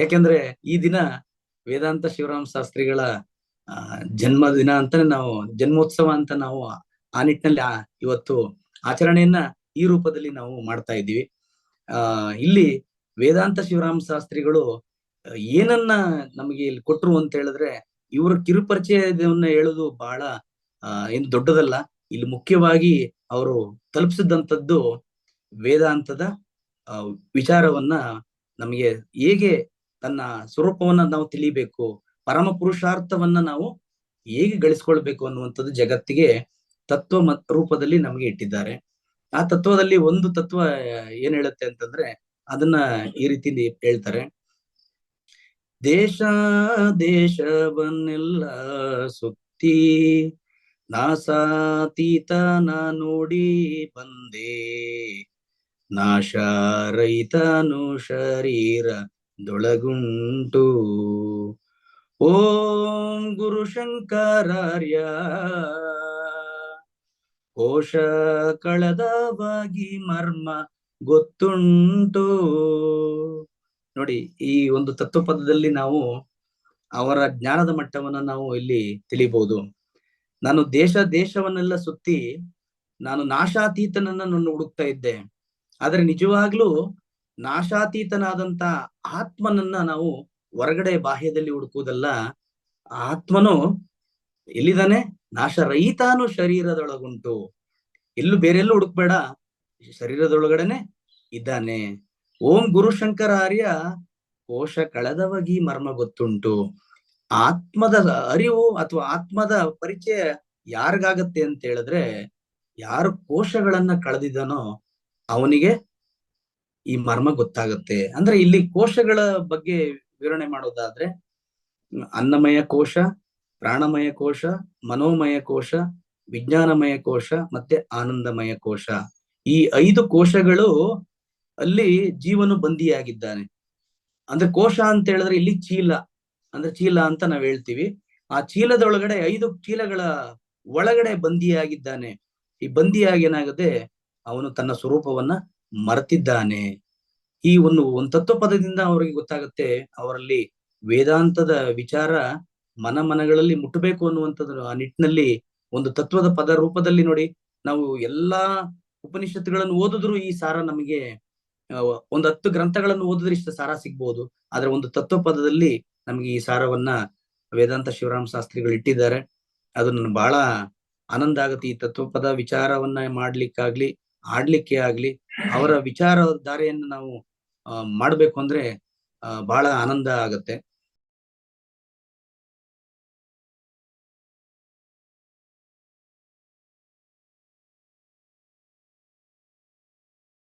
ಯಾಕೆಂದ್ರೆ ಈ ದಿನ ವೇದಾಂತ ಶಿವರಾಮ ಶಾಸ್ತ್ರಿಗಳ ಜನ್ಮ ದಿನ ಅಂತಾನೆ ನಾವು, ಜನ್ಮೋತ್ಸವ ಅಂತ ನಾವು ಆ ನಿಟ್ಟಿನಲ್ಲಿ ಇವತ್ತು ಆಚರಣೆಯನ್ನ ಈ ರೂಪದಲ್ಲಿ ನಾವು ಮಾಡ್ತಾ ಇದ್ದೀವಿ. ಇಲ್ಲಿ ವೇದಾಂತ ಶಿವರಾಮ ಶಾಸ್ತ್ರಿಗಳು ಏನನ್ನ ನಮಗೆ ಇಲ್ಲಿ ಕೊಟ್ರು ಅಂತ ಹೇಳಿದ್ರೆ, ಇವರ ಕಿರುಪರಿಚಯವನ್ನ ಹೇಳುದು ಬಹಳ ಏನು ದೊಡ್ಡದಲ್ಲ. ಇಲ್ಲಿ ಮುಖ್ಯವಾಗಿ ಅವರು ತಲುಪಿಸಿದಂಥದ್ದು ವೇದಾಂತದ ವಿಚಾರವನ್ನ ನಮಗೆ ಹೇಗೆ ತನ್ನ ಸ್ವರೂಪವನ್ನ ನಾವು ತಿಳಿಬೇಕು, ಪರಮ ಪುರುಷಾರ್ಥವನ್ನ ನಾವು ಹೇಗೆ ಗಳಿಸ್ಕೊಳ್ಬೇಕು ಅನ್ನುವಂಥದ್ದು ಜಗತ್ತಿಗೆ ತತ್ವ ರೂಪದಲ್ಲಿ ನಮಗೆ ಇಟ್ಟಿದ್ದಾರೆ. ಆ ತತ್ವದಲ್ಲಿ ಒಂದು ತತ್ವ ಏನ್ ಹೇಳುತ್ತೆ ಅಂತಂದ್ರೆ ಅದನ್ನ ಈ ರೀತಿ ಹೇಳ್ತಾರೆ. ದೇಶ ದೇಶವನ್ನೆಲ್ಲ ಸುತ್ತಿ ನಾಸಾತೀತನ ನೋಡಿ ಬಂದೆ, ನಾಶ ರೈತನು ಶರೀರದೊಳಗುಂಟು. ಓಂ ಗುರು ಶಂಕರಾರ್ಯ ಕೋಶ ಕಳೆದವಾಗಿ ಮರ್ಮ ಗೊತ್ತುಂಟು. ನೋಡಿ, ಈ ಒಂದು ತತ್ವ ಪದದಲ್ಲಿ ನಾವು ಅವರ ಜ್ಞಾನದ ಮಟ್ಟವನ್ನ ನಾವು ಇಲ್ಲಿ ತಿಳಿಬಹುದು. ನಾನು ದೇಶವನ್ನೆಲ್ಲ ಸುತ್ತಿ ನಾನು ನಾಶಾತೀತನನ್ನ ನಾನು ಹುಡುಕ್ತಾ ಇದ್ದೆ. ಆದ್ರೆ ನಿಜವಾಗ್ಲೂ ನಾಶಾತೀತನಾದಂತ ಆತ್ಮನನ್ನ ನಾವು ಹೊರಗಡೆ ಬಾಹ್ಯದಲ್ಲಿ ಹುಡುಕುವುದಲ್ಲ. ಆತ್ಮನು ಎಲ್ಲಿದ್ದಾನೆ? ನಾಶರಹಿತಾನು ಶರೀರದೊಳಗುಂಟು. ಎಲ್ಲೂ ಬೇರೆಲ್ಲೂ ಹುಡುಕ್ಬೇಡ, ಶರೀರದೊಳಗಡೆನೆ ಇದ್ದಾನೆ. ಓಂ ಗುರು ಶಂಕರಾರ್ಯ ಕೋಶ ಕಳೆದವಾಗಿ ಮರ್ಮ ಗೊತ್ತುಂಟು. ಆತ್ಮದ ಅರಿವು ಅಥವಾ ಆತ್ಮದ ಪರಿಚಯ ಯಾರಿಗಾಗತ್ತೆ ಅಂತ ಹೇಳಿದ್ರೆ, ಯಾರು ಕೋಶಗಳನ್ನ ಕಳೆದಿದ್ದಾನೋ ಅವನಿಗೆ ಈ ಮರ್ಮ ಗೊತ್ತಾಗತ್ತೆ. ಅಂದ್ರೆ ಇಲ್ಲಿ ಕೋಶಗಳ ಬಗ್ಗೆ ವಿವರಣೆ ಮಾಡೋದಾದ್ರೆ, ಅನ್ನಮಯ ಕೋಶ, ಪ್ರಾಣಮಯ ಕೋಶ, ಮನೋಮಯ ಕೋಶ, ವಿಜ್ಞಾನಮಯ ಕೋಶ ಮತ್ತೆ ಆನಂದಮಯ ಕೋಶ. ಈ 5 ಕೋಶಗಳು ಅಲ್ಲಿ ಜೀವನು ಬಂದಿಯಾಗಿದ್ದಾನೆ. ಅಂದ್ರೆ ಕೋಶ ಅಂತ ಹೇಳಿದ್ರೆ ಇಲ್ಲಿ ಚೀಲ, ಅಂದ್ರೆ ಚೀಲ ಅಂತ ನಾವ್ ಹೇಳ್ತೀವಿ. ಆ ಚೀಲದೊಳಗಡೆ 5 ಚೀಲಗಳ ಒಳಗಡೆ ಬಂದಿಯಾಗಿದ್ದಾನೆ. ಈ ಬಂದಿಯಾಗಿ ಏನಾಗದೆ, ಅವನು ತನ್ನ ಸ್ವರೂಪವನ್ನ ಮರೆತಿದ್ದಾನೆ. ಈ ಒಂದು ತತ್ವ ಪದದಿಂದ ಅವರಿಗೆ ಗೊತ್ತಾಗುತ್ತೆ, ಅವರಲ್ಲಿ ವೇದಾಂತದ ವಿಚಾರ ಮನಗಳಲ್ಲಿ ಮುಟ್ಟಬೇಕು ಅನ್ನುವಂಥದ್ದು. ಆ ನಿಟ್ಟಿನಲ್ಲಿ ಒಂದು ತತ್ವದ ಪದ ರೂಪದಲ್ಲಿ ನೋಡಿ, ನಾವು ಎಲ್ಲಾ ಉಪನಿಷತ್ತುಗಳನ್ನು ಓದಿದ್ರು ಈ ಸಾರ ನಮಗೆ, 10 ಗ್ರಂಥಗಳನ್ನು ಓದಿದ್ರೆ ಇಷ್ಟ ಸಾರ ಸಿಗ್ಬಹುದು. ಆದ್ರೆ ಒಂದು ತತ್ವ ಪದದಲ್ಲಿ ನಮ್ಗೆ ಈ ಸಾರವನ್ನ ವೇದಾಂತ ಶಿವರಾಮ ಶಾಸ್ತ್ರಿಗಳು ಇಟ್ಟಿದ್ದಾರೆ. ಅದು ನನ್ಗೆ ಬಹಳ ಆನಂದ ಆಗುತ್ತೆ. ಈ ತತ್ವ ಪದ ವಿಚಾರವನ್ನ ಮಾಡ್ಲಿಕ್ಕಾಗ್ಲಿ, ಆಡ್ಲಿಕ್ಕೆ ಆಗ್ಲಿ, ಅವರ ವಿಚಾರ ಧಾರೆಯನ್ನು ನಾವು ಮಾಡ್ಬೇಕು ಅಂದ್ರೆ ಬಹಳ ಆನಂದ ಆಗತ್ತೆ.